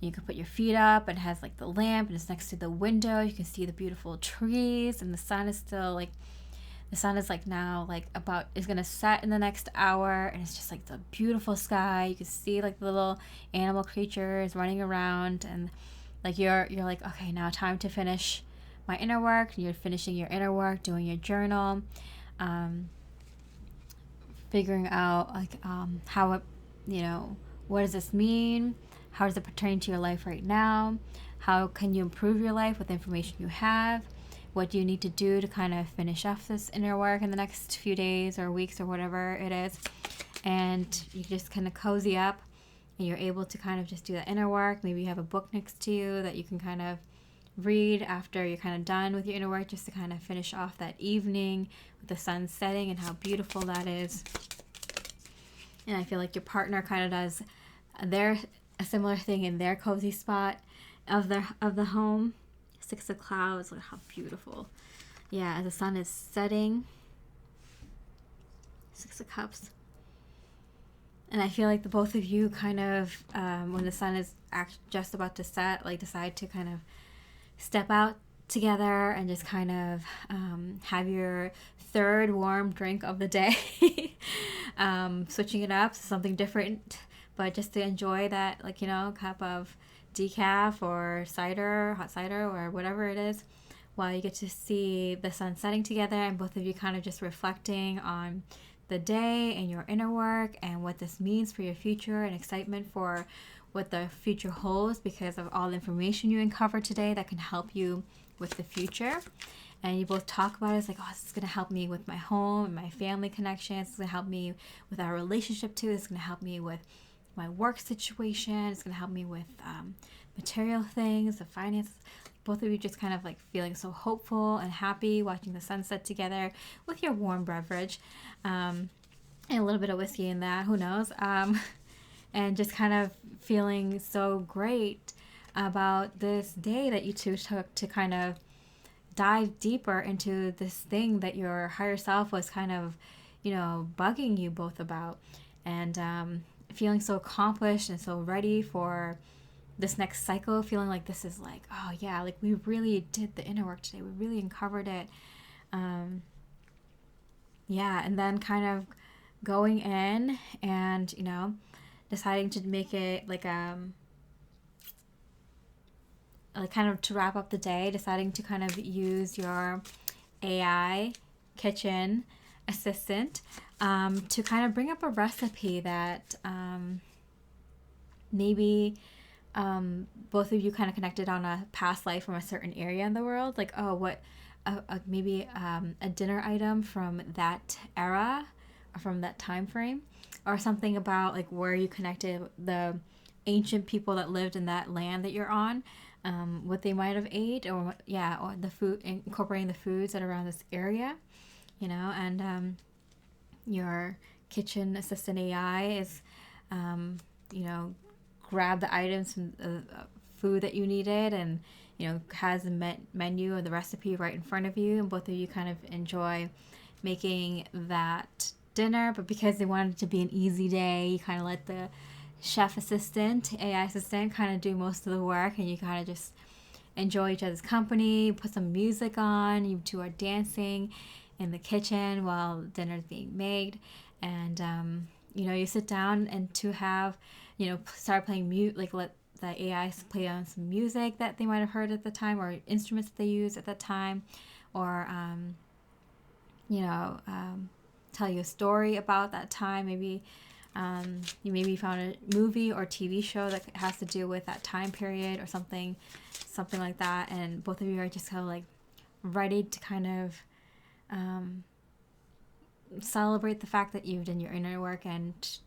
Speaker 1: you can put your feet up and has like the lamp, and it's next to the window. You can see the beautiful trees, and the sun is still like, now like is gonna set in the next hour, and it's just like the beautiful sky. You can see like the little animal creatures running around, and like you're like, okay, now time to finish my inner work. You're finishing your inner work, doing your journal, figuring out like how it, what does this mean? How does it pertain to your life right now? How can you improve your life with the information you have? What do you need to do to kind of finish off this inner work in the next few days or weeks or whatever it is? And you just kind of cozy up, and you're able to kind of just do that inner work. Maybe you have a book next to you that you can kind of read after you're kind of done with your inner work, just to kind of finish off that evening with the sun setting and how beautiful that is. And I feel like your partner kind of does a similar thing in their cozy spot of the home. Six of Clouds, look how beautiful. Yeah, as the sun is setting. Six of Cups. And I feel like the both of you kind of, when the sun is just about to set, like decide to kind of step out together and just kind of have your third warm drink of the day. Switching it up to something different, but just to enjoy that, like, cup of decaf or cider, hot cider, or whatever it is, while you get to see the sun setting together, and both of you kind of just reflecting on the day and your inner work and what this means for your future, and excitement for what the future holds because of all the information you uncovered today that can help you with the future. And you both talk about it. It's like, oh, this is going to help me with my home and my family connections. It's going to help me with our relationship too. It's going to help me with my work situation. It's going to help me with material things, the finances. Both of you just kind of like feeling so hopeful and happy, watching the sunset together with your warm beverage, and a little bit of whiskey in that, who knows, and just kind of feeling so great about this day that you two took to kind of dive deeper into this thing that your higher self was kind of, bugging you both about, and feeling so accomplished and so ready for this next cycle, feeling like this is like, oh yeah, like we really did the inner work today. We really uncovered it. Yeah, and then kind of going in and, deciding to make it like kind of to wrap up the day, deciding to kind of use your AI kitchen assistant to kind of bring up a recipe that maybe both of you kind of connected on a past life from a certain area in the world. Like, oh, what, maybe a dinner item from that era or from that time frame, or something about like where you connected the ancient people that lived in that land that you're on, what they might have ate, or or the food, incorporating the foods that are around this area, and your kitchen assistant AI is, grab the items from the food that you needed, and has the menu or the recipe right in front of you, and both of you kind of enjoy making that dinner. But because they wanted it to be an easy day, you kind of let the chef assistant, AI assistant, kind of do most of the work, and you kind of just enjoy each other's company, put some music on, you two are dancing in the kitchen while dinner is being made, and you sit down and to have, start playing mute, like let the AI play on some music that they might have heard at the time, or instruments that they use at that time, or tell you a story about that time. Maybe you maybe found a movie or TV show that has to do with that time period or something like that, and both of you are just kind of like ready to kind of celebrate the fact that you've done your inner work and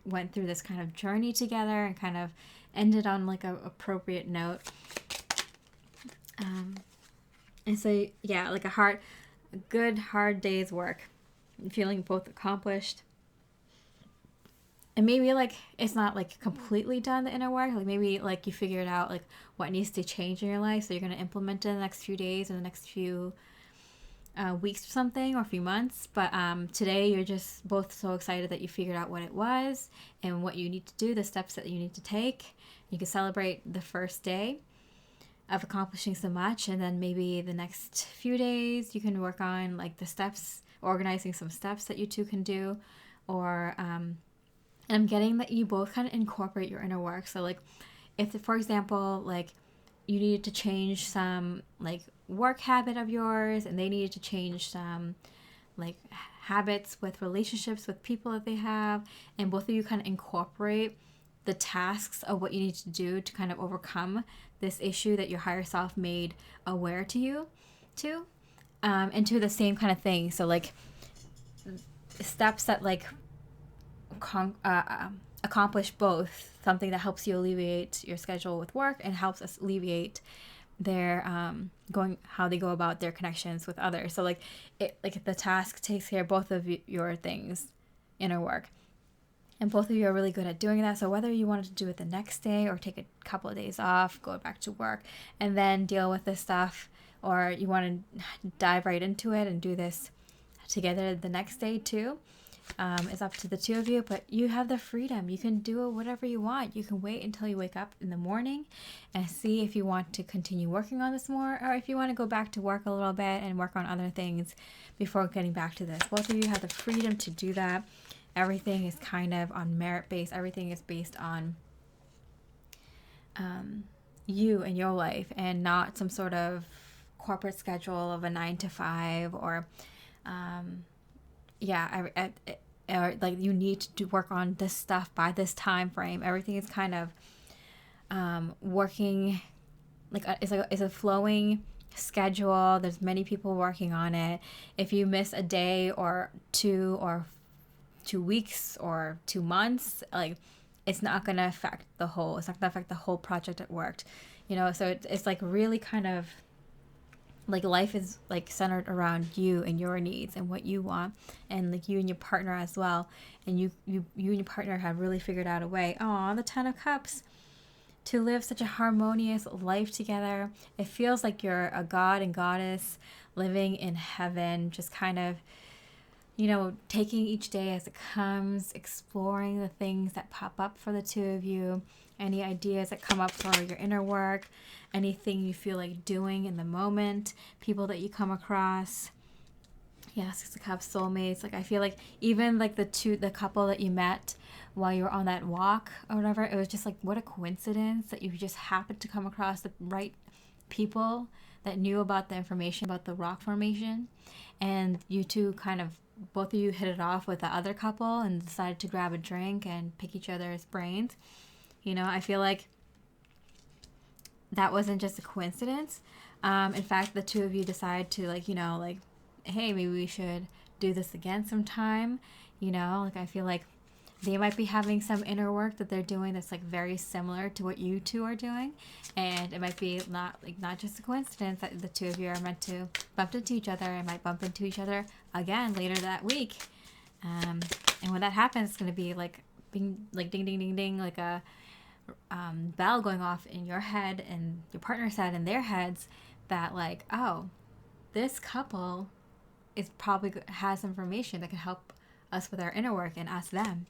Speaker 1: went through this kind of journey together, and kind of ended on like a appropriate note. And so like a good hard day's work, feeling both accomplished. And maybe like it's not like completely done, the inner work. Like maybe like you figured out like what needs to change in your life, so you're going to implement it in the next few days or the next few weeks or something, or a few months. But today you're just both so excited that you figured out what it was and what you need to do, the steps that you need to take. You can celebrate the first day of accomplishing so much, and then maybe the next few days you can work on like the steps, organizing some steps that you two can do, or and I'm getting that you both kind of incorporate your inner work. So like if, for example, like you needed to change some like work habit of yours, and they needed to change some like habits with relationships with people that they have, and both of you kind of incorporate the tasks of what you need to do to kind of overcome this issue that your higher self made aware to you into the same kind of thing. So like steps that like accomplish both something that helps you alleviate your schedule with work and helps us alleviate their how they go about their connections with others. So like the task takes care of both of your things, inner work, and both of you are really good at doing that. So whether you wanted to do it the next day or take a couple of days off, go back to work, and then deal with this stuff, or you want to dive right into it and do this together the next day too, it's up to the two of you. But you have the freedom. You can do whatever you want. You can wait until you wake up in the morning and see if you want to continue working on this more, or if you want to go back to work a little bit and work on other things before getting back to this. Both of you have the freedom to do that. Everything is kind of on merit based. Everything is based on you and your life, and not some sort of corporate schedule of a 9 to 5, or or like you need to work on this stuff by this time frame. Everything is kind of working like it's a flowing schedule. There's many people working on it. If you miss a day or 2 weeks or 2 months, like it's not gonna affect the whole. It's not gonna affect the whole project at work, So it's like really kind of like life is like centered around you and your needs and what you want, and like you and your partner as well. And you and your partner have really figured out a way. Oh, the 10 of Cups, to live such a harmonious life together. It feels like you're a god and goddess living in heaven, just kind of, taking each day as it comes, exploring the things that pop up for the two of you, any ideas that come up for your inner work, anything you feel like doing in the moment, people that you come across. Yeah, 6 of Cups, soulmates. Like I feel like even like the couple that you met while you were on that walk or whatever, it was just like what a coincidence that you just happened to come across the right people that knew about the information about the rock formation, and you two kind of, both of you hit it off with the other couple and decided to grab a drink and pick each other's brains. I feel like that wasn't just a coincidence. In fact, the two of you decide to hey, maybe we should do this again sometime. I feel like they might be having some inner work that they're doing that's very similar to what you two are doing, and it might be not just a coincidence that the two of you are meant to bump into each other and might bump into each other again later that week. And when that happens, it's going to be ding ding ding ding, like a bell going off in your head and your partner's head and their heads, that oh, this couple is probably has information that can help us with our inner work and us them.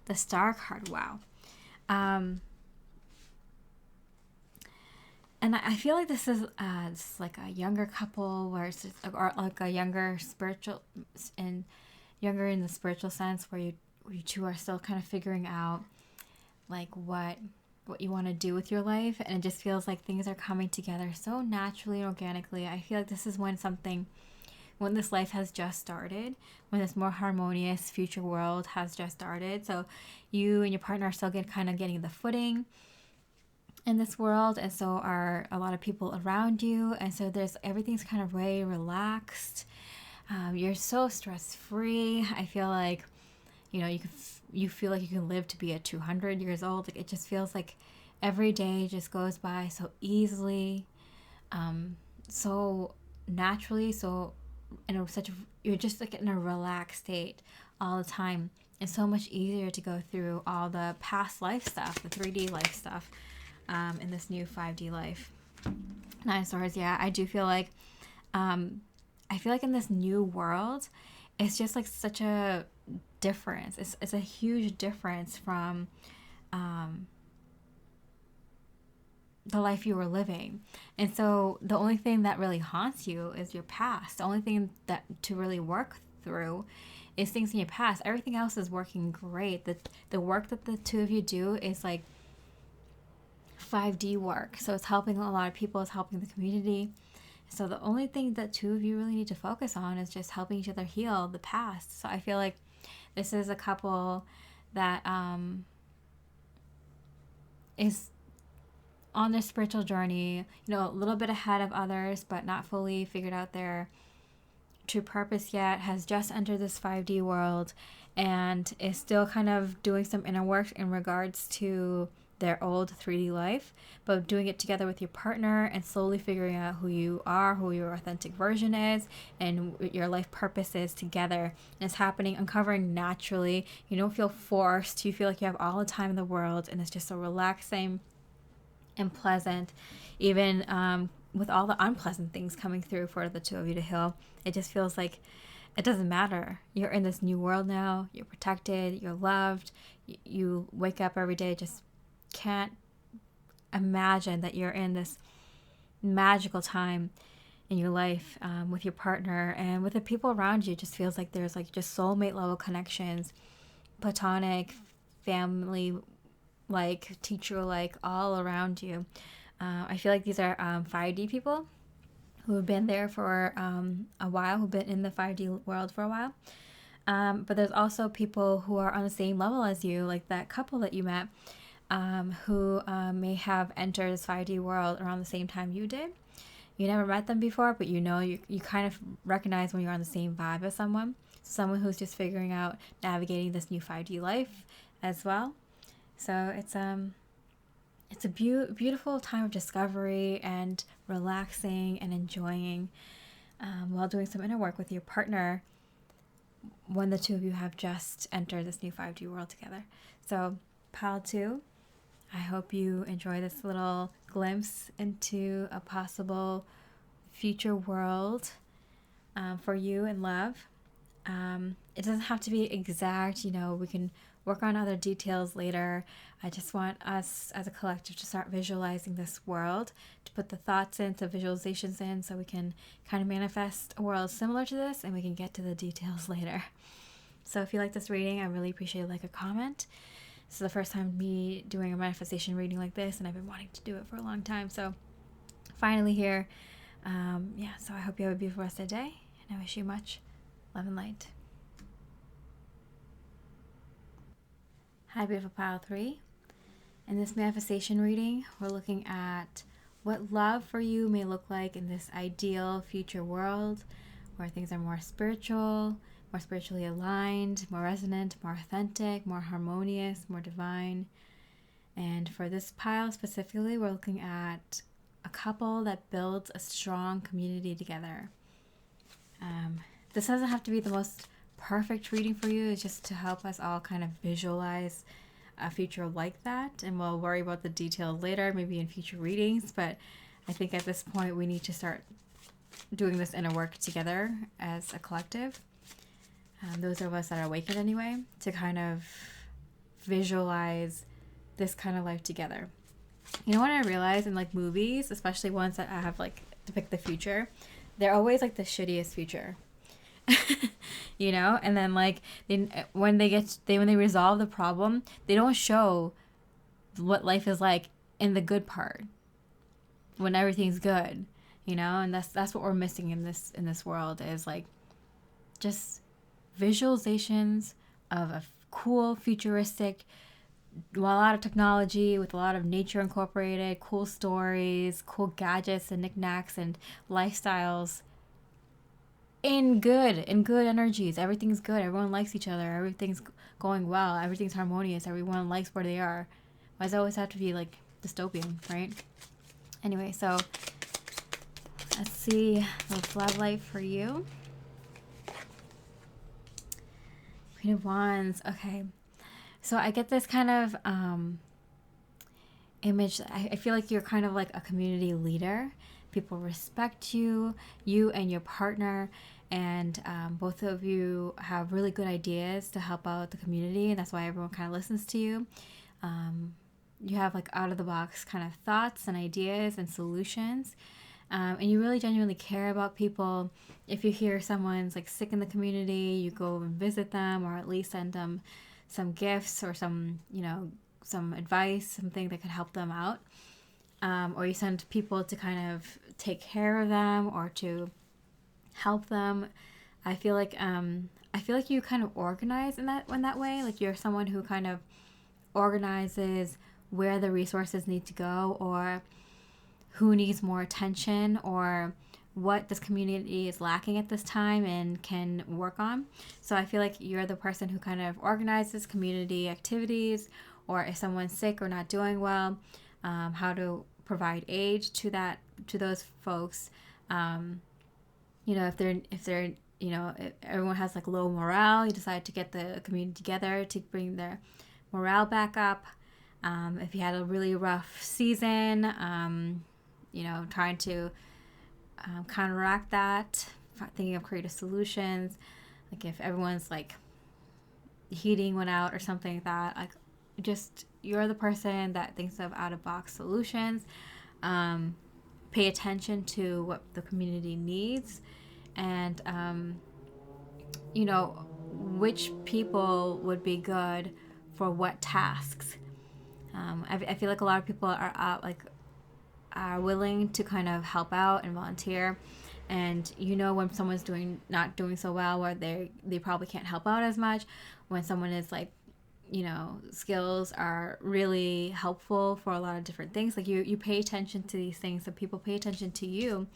Speaker 1: The Star card, wow. And I feel like this is it's like a younger couple, where it's just, or like a younger spiritual, and younger in the spiritual sense, where you two are still kind of figuring out what you want to do with your life, and it just feels like things are coming together so naturally and organically. I feel like this is when this life has just started, when this more harmonious future world has just started. So you and your partner are still getting the footing in this world, and so are a lot of people around you. And so everything's kind of very relaxed. You're so stress-free. I feel like, you feel like you can live to be at 200 years old. It just feels like every day just goes by so easily, so naturally, so you're just in a relaxed state all the time. It's so much easier to go through all the past life stuff, the 3D life stuff, in this new 5D life. Nine of Swords, yeah, I do feel like, I feel like in this new world, it's just such a difference. It's a huge difference from the life you were living. And so the only thing that really haunts you is your past. The only thing that to really work through is things in your past. Everything else is working great. The work that the two of you do is 5D work. So it's helping a lot of people, it's helping the community. So the only thing that two of you really need to focus on is just helping each other heal the past. So I feel like this is a couple that is on their spiritual journey, a little bit ahead of others, but not fully figured out their true purpose yet, has just entered this 5D world, and is still kind of doing some inner work in regards to their old 3D life, but doing it together with your partner and slowly figuring out who you are, who your authentic version is, and what your life purpose is together. And it's happening, uncovering naturally. You don't feel forced. You feel like you have all the time in the world, and it's just so relaxing and pleasant, even with all the unpleasant things coming through for the two of you to heal. It just feels like it doesn't matter. You're in this new world now. You're protected. You're loved. You wake up every day, just can't imagine that you're in this magical time in your life, with your partner and with the people around you. It just feels like there's just soulmate level connections, platonic, family, teacher, all around you. I feel like these are 5D people who have been there for a while, who've been in the 5D world for a while. But there's also people who are on the same level as you, like that couple that you met, who may have entered this 5D world around the same time you did. You never met them before, but you kind of recognize when you're on the same vibe as someone who's just figuring out navigating this new 5D life as well. So it's a beautiful time of discovery and relaxing and enjoying, while doing some inner work with your partner when the two of you have just entered this new 5D world together. So Pile 2, I hope you enjoy this little glimpse into a possible future world for you in love. It doesn't have to be exact, we can work on other details later. I just want us as a collective to start visualizing this world, to put the thoughts into visualizations in, so we can kind of manifest a world similar to this, and we can get to the details later. So if you like this reading, I really appreciate a comment. This is the first time me doing a manifestation reading like this, and I've been wanting to do it for a long time. So finally here. Yeah, so I hope you have a beautiful rest of the day, and I wish you much love and light. Hi, beautiful pile 3. In this manifestation reading, we're looking at what love for you may look like in this ideal future world where things are more spiritual, more spiritually aligned, more resonant, more authentic, more harmonious, more divine. And for this pile specifically, we're looking at a couple that builds a strong community together. This doesn't have to be the most perfect reading for you. It's just to help us all kind of visualize a future like that, and we'll worry about the details later, maybe in future readings. But I think at this point we need to start doing this inner work together as a collective. Those of us that are awakened anyway, to kind of visualize this kind of life together. You know what I realize in like movies, especially ones that have like depict the future, they're always like the shittiest future. You know, and then like when they resolve the problem, they don't show what life is like in the good part when everything's good, you know. And that's what we're missing in this world, is like just visualizations of a cool futuristic, a lot of technology with a lot of nature incorporated, cool stories, cool gadgets and knickknacks and lifestyles. In good energies. Everything's good. Everyone likes each other. Everything's going well. Everything's harmonious. Everyone likes where they are. Why does it always have to be like dystopian, right? Anyway, so let's see the love life for you. Queen of Wands. Okay. So I get this kind of image. I feel like you're kind of like a community leader. People respect you and your partner, and both of you have really good ideas to help out the community, and that's why everyone kind of listens to you. You have like out of the box kind of thoughts and ideas and solutions, and you really genuinely care about people. If you hear someone's like sick in the community, you go and visit them, or at least send them some gifts or some, you know, some advice, something that could help them out. Or you send people to kind of take care of them or to help them. I feel like you kind of organize in that way. Like you're someone who kind of organizes where the resources need to go, or who needs more attention, or what this community is lacking at this time and can work on. So I feel like you're the person who kind of organizes community activities, or if someone's sick or not doing well, how to provide aid to those folks. You know, if they're you know, if everyone has like low morale, you decide to get the community together to bring their morale back up. If you had a really rough season, you know, trying to counteract that, thinking of creative solutions. Like if everyone's like heating went out or something like that, like just you're the person that thinks of out of box solutions. Pay attention to what the community needs, and you know, which people would be good for what tasks. I feel like a lot of people are willing to kind of help out and volunteer, and you know when someone's not doing so well, where they probably can't help out as much. When someone is like, you know, skills are really helpful for a lot of different things. Like you pay attention to these things, so people pay attention to you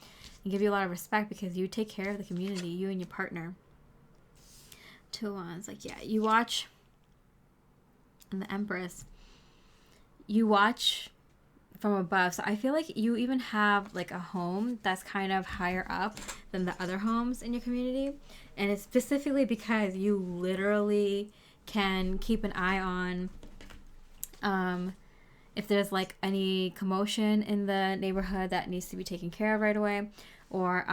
Speaker 1: and give you a lot of respect because you take care of the community, you and your partner. Two Wands, like yeah, you watch, and the Empress, you watch from above. So I feel like you even have like a home that's kind of higher up than the other homes in your community, and it's specifically because you literally can keep an eye on if there's like any commotion in the neighborhood that needs to be taken care of right away, or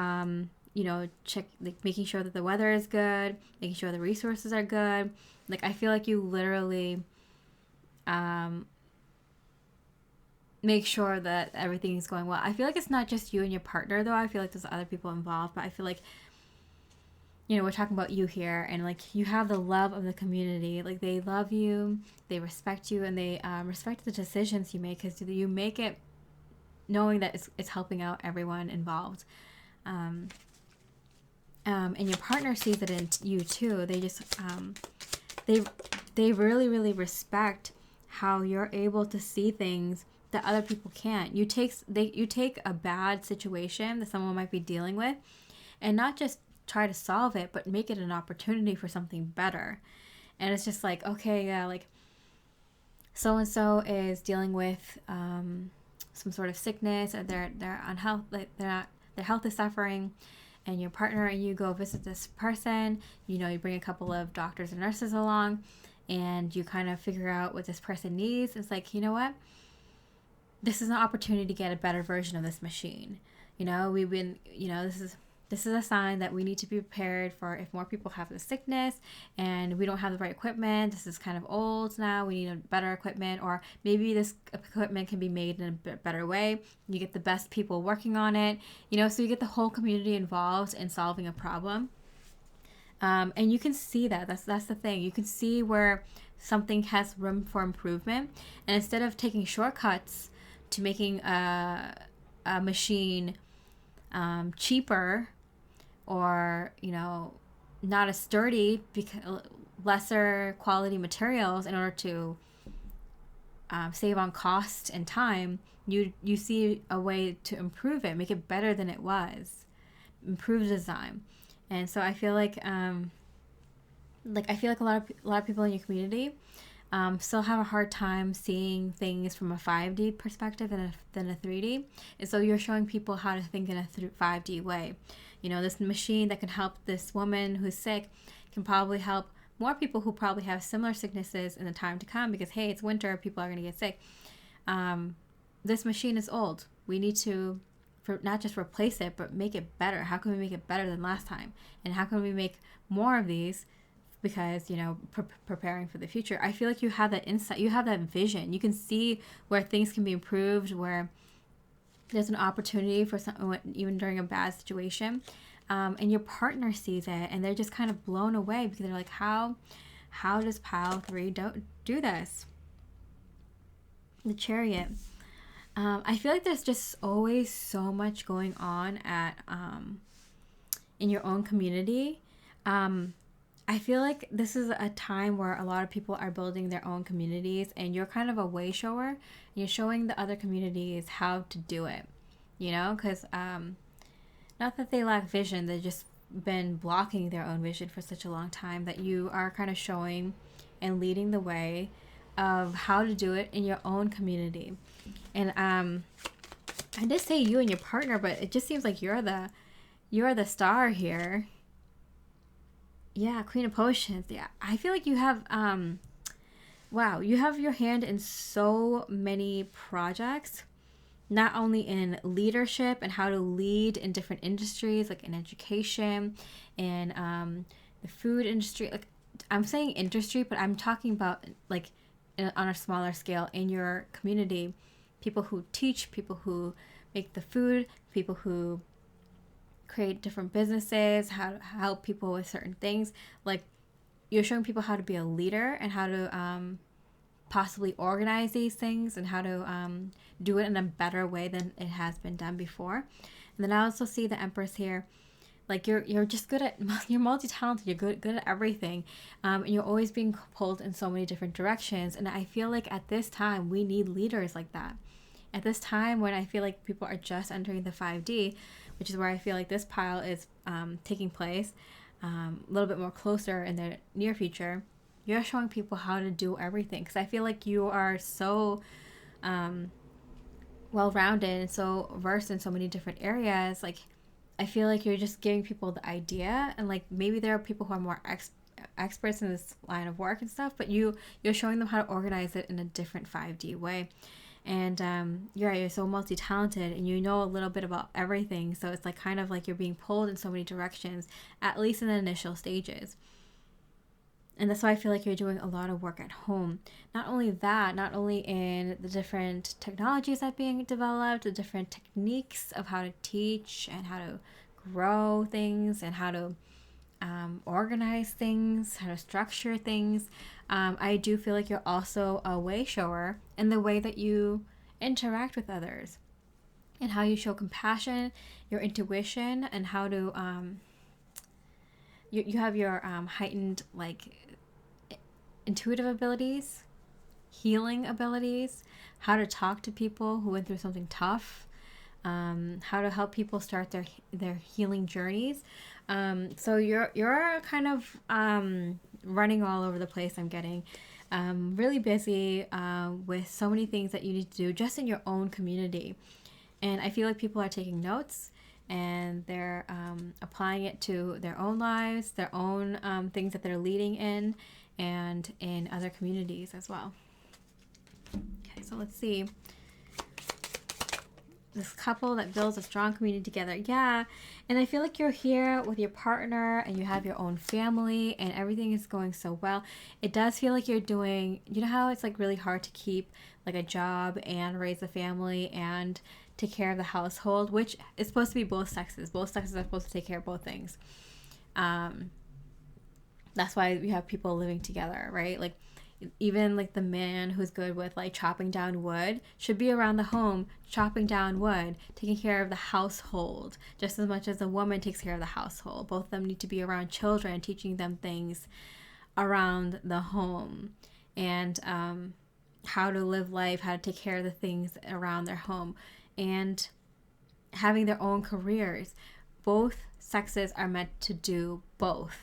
Speaker 1: you know, check, like making sure that the weather is good, making sure the resources are good. Like I feel like you literally make sure that everything is going well. I feel like it's not just you and your partner though. I feel like there's other people involved, but I feel like, you know, we're talking about you here, and like you have the love of the community. Like they love you, they respect you, and they respect the decisions you make, because you make it knowing that it's helping out everyone involved. And your partner sees it in you too. They just they really, really respect how you're able to see things that other people can't. You take a bad situation that someone might be dealing with, and not just try to solve it, but make it an opportunity for something better. And it's just like, okay, yeah, like so and so is dealing with some sort of sickness, or they're unhealth, like their health is suffering, and your partner and you go visit this person. You know, you bring a couple of doctors and nurses along, and you kind of figure out what this person needs. It's like, you know what? This is an opportunity to get a better version of this machine. You know, we've been, you know, this is a sign that we need to be prepared for if more people have the sickness and we don't have the right equipment. This is kind of old now. We need a better equipment, or maybe this equipment can be made in a better way. You get the best people working on it, you know, so you get the whole community involved in solving a problem. And you can see that. That's the thing. You can see where something has room for improvement. And instead of taking shortcuts to making a machine cheaper, or, you know, not as sturdy, because lesser quality materials in order to save on cost and time, you see a way to improve it, make it better than it was, improve design. And so I feel like a lot of people in your community still have a hard time seeing things from a 5D perspective than a 3D. And so you're showing people how to think in a 5D way. You know, this machine that can help this woman who's sick can probably help more people who probably have similar sicknesses in the time to come, because, hey, it's winter, people are going to get sick. This machine is old. We need to not just replace it, but make it better. How can we make it better than last time? And how can we make more of these? Because, you know, preparing for the future. I feel like you have that insight, you have that vision. You can see where things can be improved, where there's an opportunity for someone, even during a bad situation. And your partner sees it, and they're just kind of blown away, because they're like, how does Pile 3 do this? The Chariot. I feel like there's just always so much going on in your own community. I feel like this is a time where a lot of people are building their own communities, and you're kind of a way shower, and you're showing the other communities how to do it, you know, because not that they lack vision, they've just been blocking their own vision for such a long time, that you are kind of showing and leading the way of how to do it in your own community. And I did say you and your partner, but it just seems like you're the star here. Yeah, Queen of Potions. Yeah, I feel like you have, wow, you have your hand in so many projects, not only in leadership and how to lead in different industries, like in education and the food industry. Like, I'm saying industry, but I'm talking about like on a smaller scale in your community. People who teach, people who make the food, people who create different businesses, how to help people with certain things. Like, you're showing people how to be a leader and how to possibly organize these things, and how to do it in a better way than it has been done before. And then I also see the Empress here. Like, you're just good at, you're multi-talented, you're good at everything, and you're always being pulled in so many different directions. And I feel like at this time we need leaders like that. At this time when I feel like people are just entering the 5D, which is where I feel like this pile is taking place, a little bit more closer in the near future, you're showing people how to do everything. Because I feel like you are so well-rounded and so versed in so many different areas. Like, I feel like you're just giving people the idea, and like maybe there are people who are more experts in this line of work and stuff, but you're showing them how to organize it in a different 5D way. And you're so multi-talented, and you know a little bit about everything. So it's like kind of like you're being pulled in so many directions, at least in the initial stages. And that's why I feel like you're doing a lot of work at home. Not only that, not only in the different technologies that are being developed, the different techniques of how to teach and how to grow things, and how to organize things, how to structure things. I do feel like you're also a way shower in the way that you interact with others. and how you show compassion, your intuition, and how to you have your heightened like intuitive abilities, healing abilities, how to talk to people who went through something tough, how to help people start their healing journeys. So you're kind of running all over the place. I'm getting really busy with so many things that you need to do just in your own community. And I feel like people are taking notes and they're applying it to their own lives, their own things that they're leading in, and in other communities as well. Okay, so let's see. This couple that builds a strong community together. Yeah, and I feel like you're here with your partner and you have your own family and everything is going so well. It does feel like you're doing, you know how it's like really hard to keep like a job and raise a family and take care of the household, which is supposed to be both sexes. Both sexes are supposed to take care of both things. That's why we have people living together, right? Like even like the man who's good with like chopping down wood should be around the home chopping down wood, taking care of the household just as much as the woman takes care of the household. Both of them need to be around children, teaching them things around the home and how to live life, how to take care of the things around their home, and having their own careers. Both sexes are meant to do both.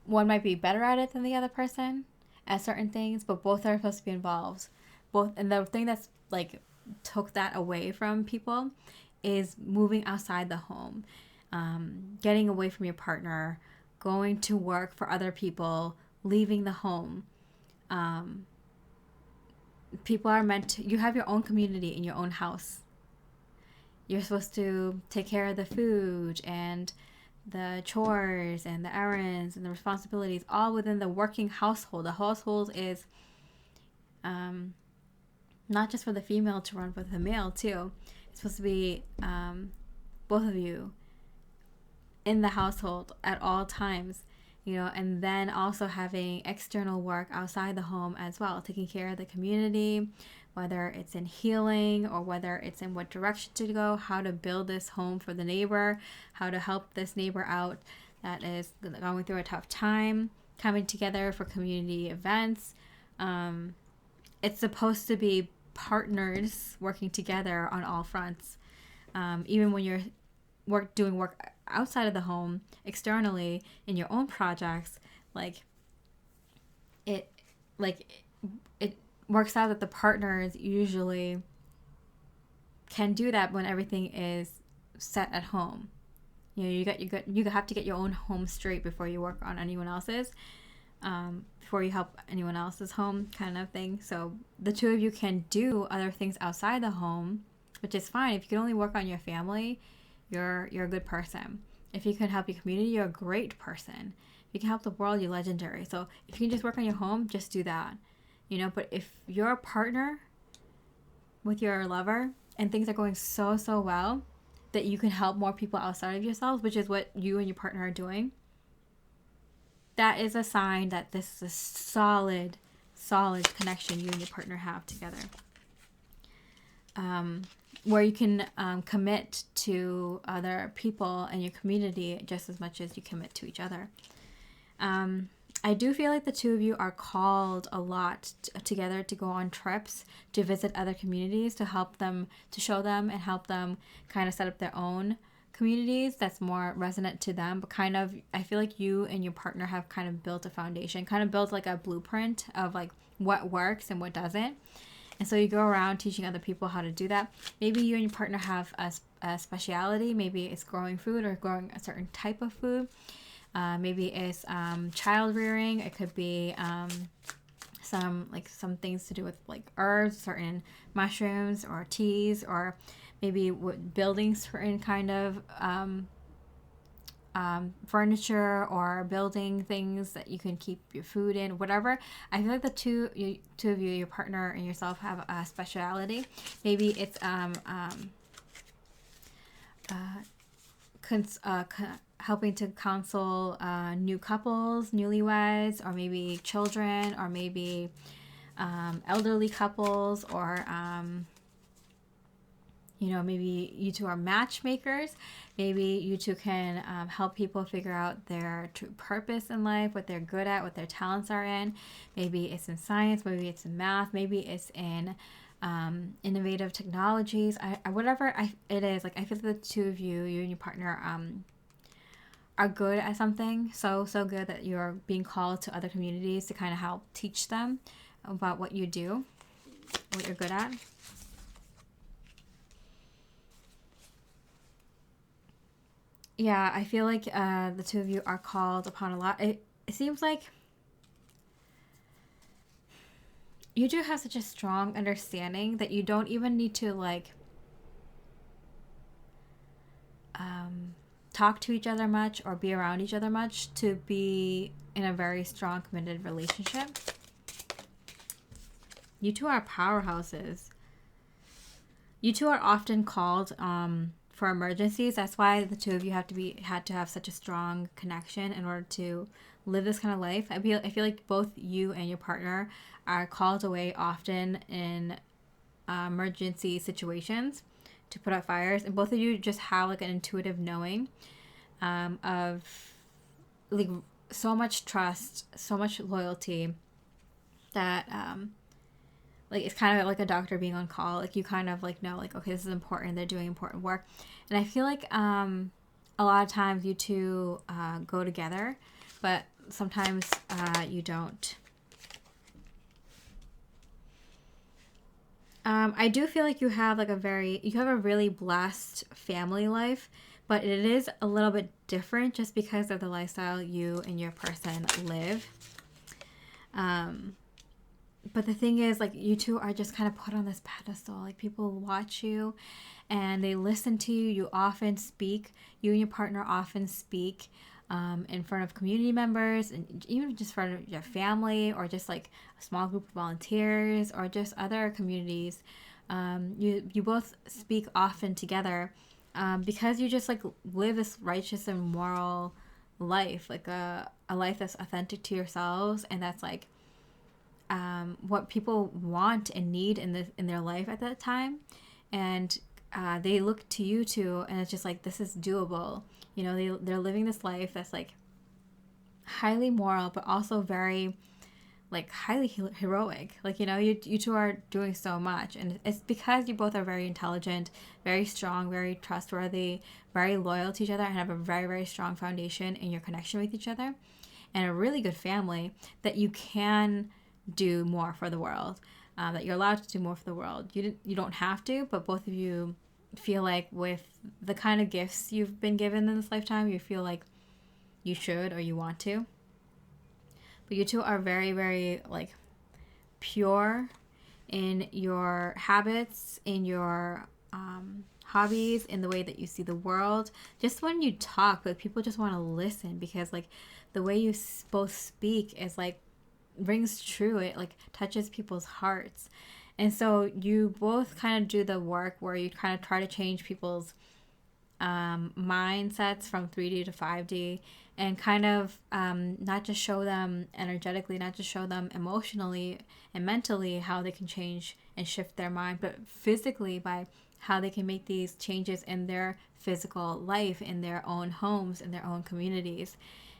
Speaker 1: One might be better at it than the other person at certain things, but both are supposed to be involved. Both, and the thing that's like took that away from people is moving outside the home, getting away from your partner, going to work for other people, leaving the home. People are meant to, you have your own community in your own house. You're supposed to take care of the food and the chores and the errands and the responsibilities all within the working household. The household is not just for the female to run, but the male too. It's supposed to be both of you in the household at all times, you know, and then also having external work outside the home as well, taking care of the community, whether it's in healing or whether it's in what direction to go, how to build this home for the neighbor, how to help this neighbor out that is going through a tough time, coming together for community events. It's supposed to be partners working together on all fronts. Even when you're doing work outside of the home, externally in your own projects, it works out that the partners usually can do that when everything is set at home. You know, you have to get your own home straight before you work on anyone else's, before you help anyone else's home, kind of thing. So the two of you can do other things outside the home, which is fine. If you can only work on your family, you're a good person. If you can help your community, you're a great person. If you can help the world, you're legendary. So if you can just work on your home, just do that. You know, but if you're a partner with your lover and things are going so well that you can help more people outside of yourselves, which is what you and your partner are doing, that is a sign that this is a solid connection you and your partner have together. Where you can commit to other people in your community just as much as you commit to each other. I do feel like the two of you are called a lot together to go on trips, to visit other communities, to help them, to show them and help them kind of set up their own communities that's more resonant to them. But kind of, I feel like you and your partner have kind of built a foundation, kind of built like a blueprint of like what works and what doesn't. And so you go around teaching other people how to do that. Maybe you and your partner have a speciality. Maybe it's growing food or growing a certain type of food. Maybe it's child rearing. It could be some things to do with like herbs, certain mushrooms or teas, or maybe building certain kind of furniture or building things that you can keep your food in, whatever. I feel like the two of you, your partner and yourself, have a speciality. Maybe it's helping to counsel new couples, newlyweds, or maybe children, or maybe elderly couples, or maybe you two are matchmakers. Maybe you two can help people figure out their true purpose in life, what they're good at, what their talents are in. Maybe it's in science, maybe it's in math, maybe it's in innovative technologies. Whatever it is, like I feel like the two of you and your partner are good at something, so good that you're being called to other communities to kind of help teach them about what you do, what you're good at. Yeah, I feel like the two of you are called upon a lot. It seems like you do have such a strong understanding that you don't even need to talk to each other much or be around each other much to be in a very strong, committed relationship. You two are powerhouses. You two are often called for emergencies. That's why the two of you had to have such a strong connection in order to live this kind of life. I feel like both you and your partner are called away often in emergency situations to put out fires, and both of you just have like an intuitive knowing of like so much trust, so much loyalty that like it's kind of like a doctor being on call. Like you kind of like know like, okay, this is important, they're doing important work. And I feel like a lot of times you two go together, but sometimes you don't. I do feel like you have a really blessed family life, but it is a little bit different just because of the lifestyle you and your person live. But the thing is, like, you two are just kind of put on this pedestal. Like, people watch you and they listen to you. You often speak. You and your partner often speak in front of community members, and even just in front of your family, or just like a small group of volunteers, or just other communities. You both speak often together because you just like live this righteous and moral life, like a life that's authentic to yourselves, and that's like what people want and need in their life at that time. And they look to you two, and it's just like, this is doable. You know, they're living this life that's like highly moral, but also very like highly heroic. Like, you know, you two are doing so much, and it's because you both are very intelligent, very strong, very trustworthy, very loyal to each other, and have a very, very strong foundation in your connection with each other, and a really good family, that you can do more for the world, that you're allowed to do more for the world. You don't have to, but both of you feel like with the kind of gifts you've been given in this lifetime, you feel like you should or you want to. But you two are very, very like pure in your habits, in your hobbies, in the way that you see the world. Just when you talk, like, people just want to listen, because like the way you both speak is like rings true. It like touches people's hearts. And so you both kind of do the work where you kind of try to change people's mindsets from 3D to 5D, and kind of not just show them energetically, not just show them emotionally and mentally how they can change and shift their mind, but physically by how they can make these changes in their physical life, in their own homes, in their own communities.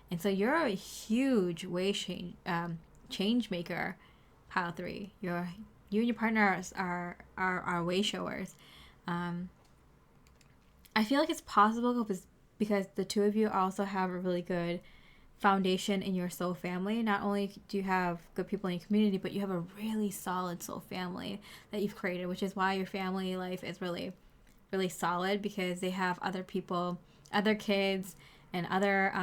Speaker 1: And so you're a huge change maker, pile 3. You and your partners are way showers. I feel like it's possible because the two of you also have a really good foundation in your soul family. Not only do you have good people in your community, but you have a really solid soul family that you've created, which is why your family life is really, really solid, because they have other people, other kids, and other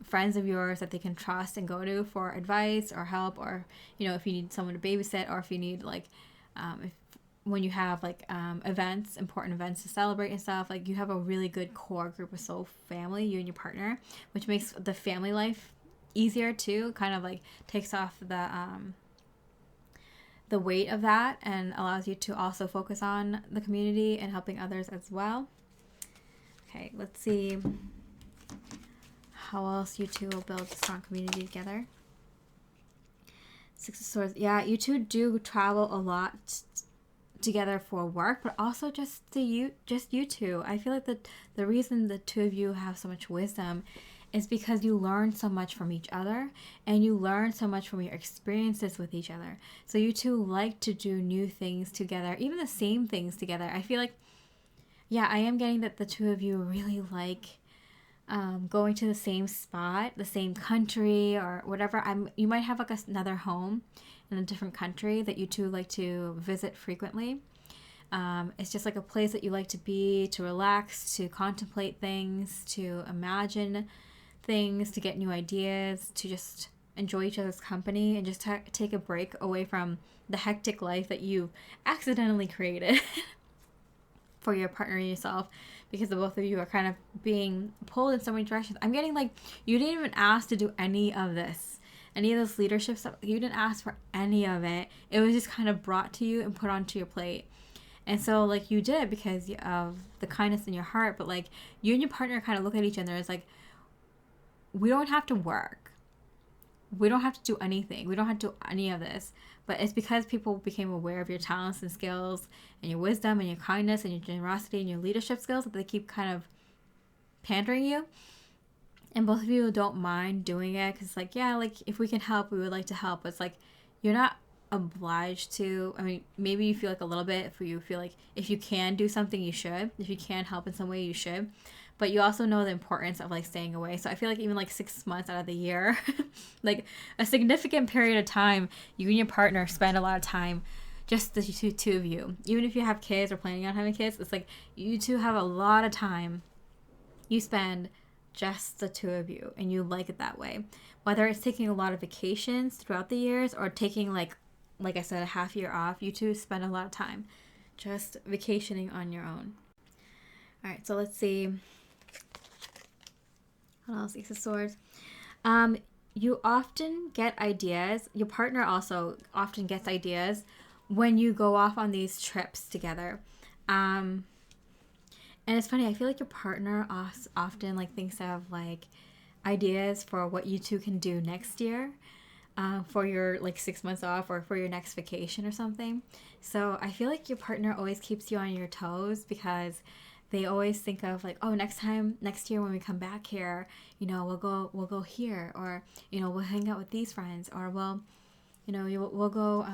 Speaker 1: friends of yours that they can trust and go to for advice or help, or, you know, if you need someone to babysit, or if you need like when you have like important events to celebrate and stuff, like you have a really good core group of soul family, you and your partner, which makes the family life easier too. Kind of like takes off the weight of that, and allows you to also focus on the community and helping others as well. Okay, let's see how else you two will build a strong community together. Six of Swords. Yeah, you two do travel a lot together for work, but also just you two. I feel like the reason the two of you have so much wisdom is because you learn so much from each other, and you learn so much from your experiences with each other. So you two like to do new things together, even the same things together. I feel like, yeah, I am getting that the two of you really like going to the same spot, the same country, or whatever. You might have like another home in a different country that you two like to visit frequently. It's just like a place that you like to be, to relax, to contemplate things, to imagine things, to get new ideas, to just enjoy each other's company, and just take a break away from the hectic life that you accidentally created for your partner and yourself, because the both of you are kind of being pulled in so many directions. I'm getting like, you didn't even ask to do any of this, any of this leadership stuff. You didn't ask for any of it. It was just kind of brought to you and put onto your plate. And so like you did it because of the kindness in your heart, but like you and your partner kind of look at each other as like, we don't have to work. We don't have to do anything. We don't have to do any of this. But it's because people became aware of your talents and skills and your wisdom and your kindness and your generosity and your leadership skills that they keep kind of pandering you. And both of you don't mind doing it because, like, yeah, like if we can help, we would like to help. But it's like, you're not obliged to. I mean, maybe you feel like a little bit if you feel like if you can do something, you should. If you can help in some way, you should. But you also know the importance of like staying away. So I feel like even like 6 months out of the year, like a significant period of time, you and your partner spend a lot of time, just the two of you. Even if you have kids or planning on having kids, it's like you two have a lot of time you spend just the two of you, and you like it that way. Whether it's taking a lot of vacations throughout the years or taking like I said, a half year off, you two spend a lot of time just vacationing on your own. All right, so let's see. What else? Ace of Swords. You often get ideas. Your partner also often gets ideas when you go off on these trips together. And it's funny. I feel like your partner often like thinks of like ideas for what you two can do next year, for your like 6 months off or for your next vacation or something. So I feel like your partner always keeps you on your toes because they always think of like, oh, next year when we come back here, we'll go here, or we'll hang out with these friends, or we'll go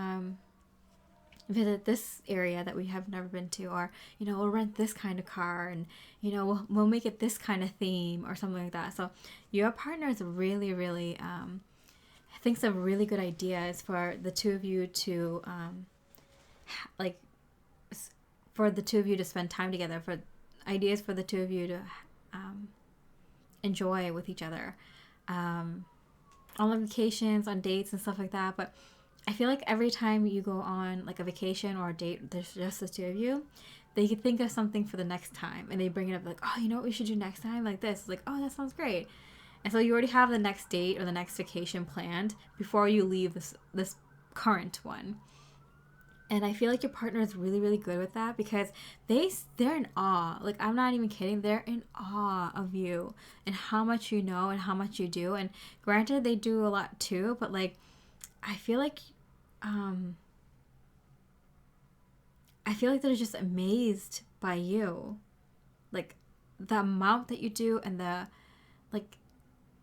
Speaker 1: visit this area that we have never been to, or we'll rent this kind of car, and we'll make it this kind of theme or something like that. So your partner is really really thinks of really good ideas for the two of you to like for the two of you to spend time together, for ideas for the two of you to enjoy with each other, on vacations, on dates and stuff like that. But I feel like every time you go on like a vacation or a date, there's just the two of you, they could think of something for the next time, and they bring it up like, oh, you know what we should do next time, like this. It's like, oh, that sounds great. And so you already have the next date or the next vacation planned before you leave this current one. And I feel like your partner is really, really good with that because they're in awe. Like, I'm not even kidding. They're in awe of you and how much you know and how much you do. And granted, they do a lot too, but like, I feel like they're just amazed by you. Like, the amount that you do and the like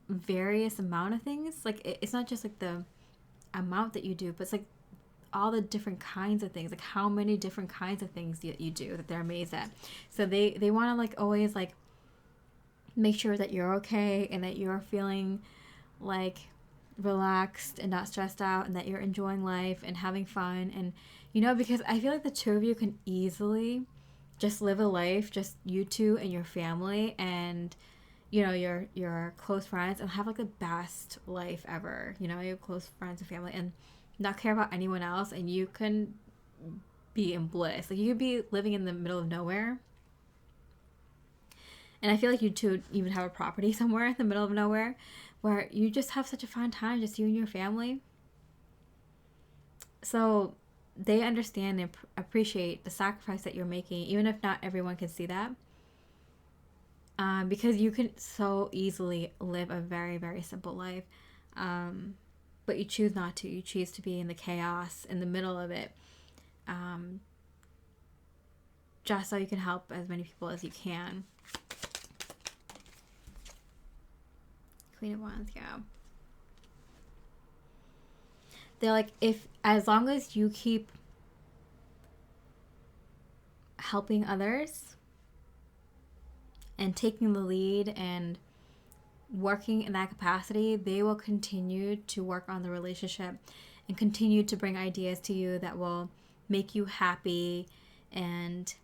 Speaker 1: various amount of things. Like, it's not just like the amount that you do, but it's like all the different kinds of things, like how many different kinds of things that you do that they're amazed at. So they want to like always like make sure that you're okay and that you're feeling like relaxed and not stressed out, and that you're enjoying life and having fun. And because I feel like the two of you can easily just live a life, just you two and your family and your close friends, and have like the best life ever. You have close friends and family and not care about anyone else, and you can be in bliss. Like, you could be living in the middle of nowhere, and I feel like you two even have a property somewhere in the middle of nowhere where you just have such a fun time, just you and your family. So they understand and appreciate the sacrifice that you're making, even if not everyone can see that, because you can so easily live a very, very simple life. but you choose not to. You choose to be in the chaos, in the middle of it, just so you can help as many people as you can. Queen of Wands, yeah. They're like, as long as you keep helping others and taking the lead and working in that capacity, they will continue to work on the relationship and continue to bring ideas to you that will make you happy and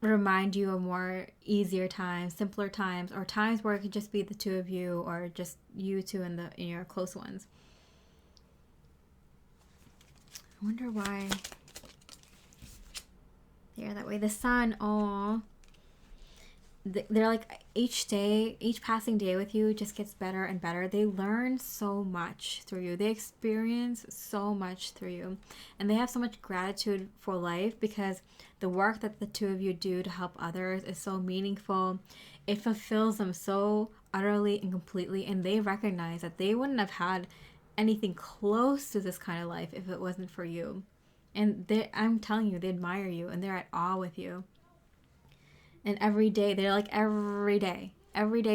Speaker 1: remind you of more easier times, simpler times, or times where it could just be the two of you, or just you two and your close ones. I wonder why they're that way. The Sun, oh, they're like, each passing day with you just gets better and better. They learn so much through you. They experience so much through you. And they have so much gratitude for life because the work that the two of you do to help others is so meaningful. It fulfills them so utterly and completely. And they recognize that they wouldn't have had anything close to this kind of life if it wasn't for you. And I'm telling you, they admire you and they're at awe with you. And every day, they're like, every day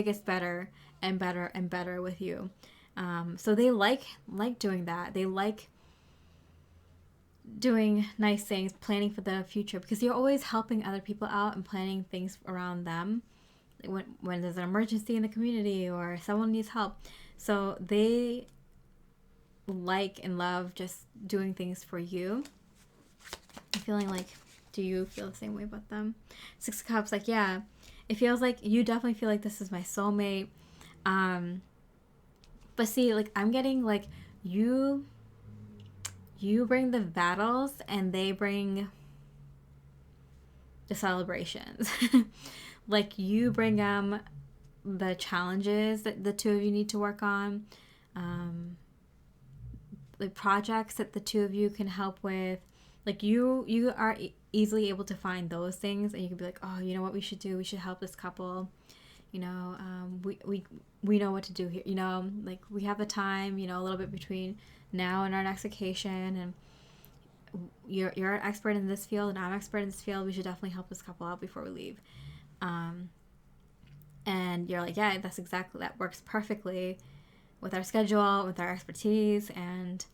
Speaker 1: gets better and better and better with you. So they like doing that. They like doing nice things, planning for the future, because you're always helping other people out and planning things around them when there's an emergency in the community or someone needs help. So they like and love just doing things for you. I'm feeling like, do you feel the same way about them? Six of Cups, like, yeah, it feels like you definitely feel like this is my soulmate. But see, like, I'm getting like you bring the battles and they bring the celebrations. Like, you bring the challenges that the two of you need to work on, the projects that the two of you can help with. Like, you are easily able to find those things, and you can be like, oh, you know what we should do? We should help this couple. You know, we know what to do here. You know, like, we have the time, you know, a little bit between now and our next vacation, and you're an expert in this field, and I'm an expert in this field. We should definitely help this couple out before we leave. And you're like, yeah, that works perfectly with our schedule, with our expertise, and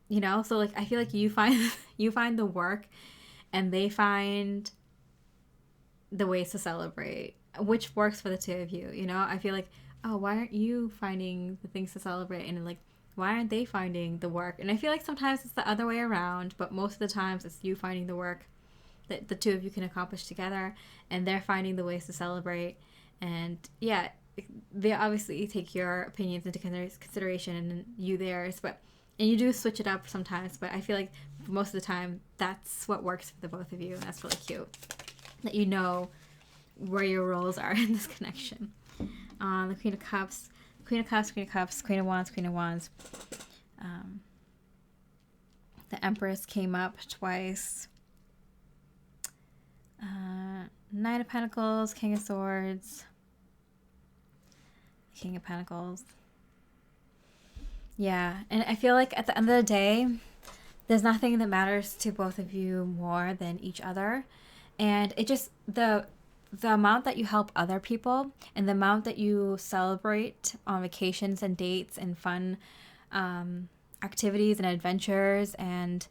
Speaker 1: you know, so like, I feel like you find the work and they find the ways to celebrate, which works for the two of you. You know, I feel like, oh, why aren't you finding the things to celebrate? And like, why aren't they finding the work? And I feel like sometimes it's the other way around, but most of the times it's you finding the work that the two of you can accomplish together, and they're finding the ways to celebrate. And yeah, they obviously take your opinions into consideration and you theirs, and you do switch it up sometimes, but I feel like most of the time that's what works for the both of you, and that's really cute that you know where your roles are in this connection. The Queen of Cups, Queen of Cups, Queen of Cups, Queen of Wands, Queen of Wands. The Empress came up twice. Knight of Pentacles, King of Swords, King of Pentacles. Yeah, and I feel like at the end of the day, there's nothing that matters to both of you more than each other. And it just, the amount that you help other people and the amount that you celebrate on vacations and dates and fun activities and adventures and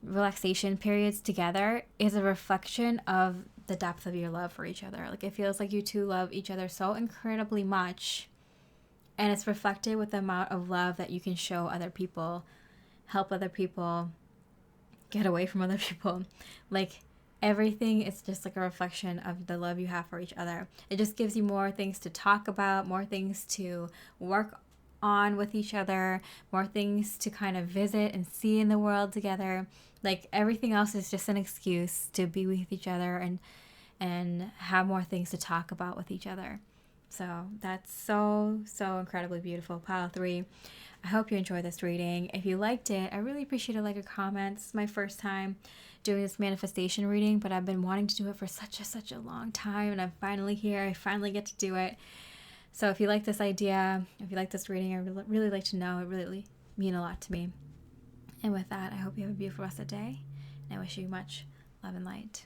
Speaker 1: relaxation periods together is a reflection of the depth of your love for each other. Like, it feels like you two love each other so incredibly much, and it's reflected with the amount of love that you can show other people, help other people, get away from other people. Like, everything is just like a reflection of the love you have for each other. It just gives you more things to talk about, more things to work on with each other, more things to kind of visit and see in the world together. Like, everything else is just an excuse to be with each other and have more things to talk about with each other. So that's so, so incredibly beautiful. Pile 3. I hope you enjoyed this reading. If you liked it, I really appreciate a like or comment. This is my first time doing this manifestation reading, but I've been wanting to do it for such a long time, and I'm finally here. I finally get to do it. So if you like this idea, if you like this reading, I would really like to know. It really mean a lot to me. And with that, I hope you have a beautiful rest of the day, and I wish you much love and light.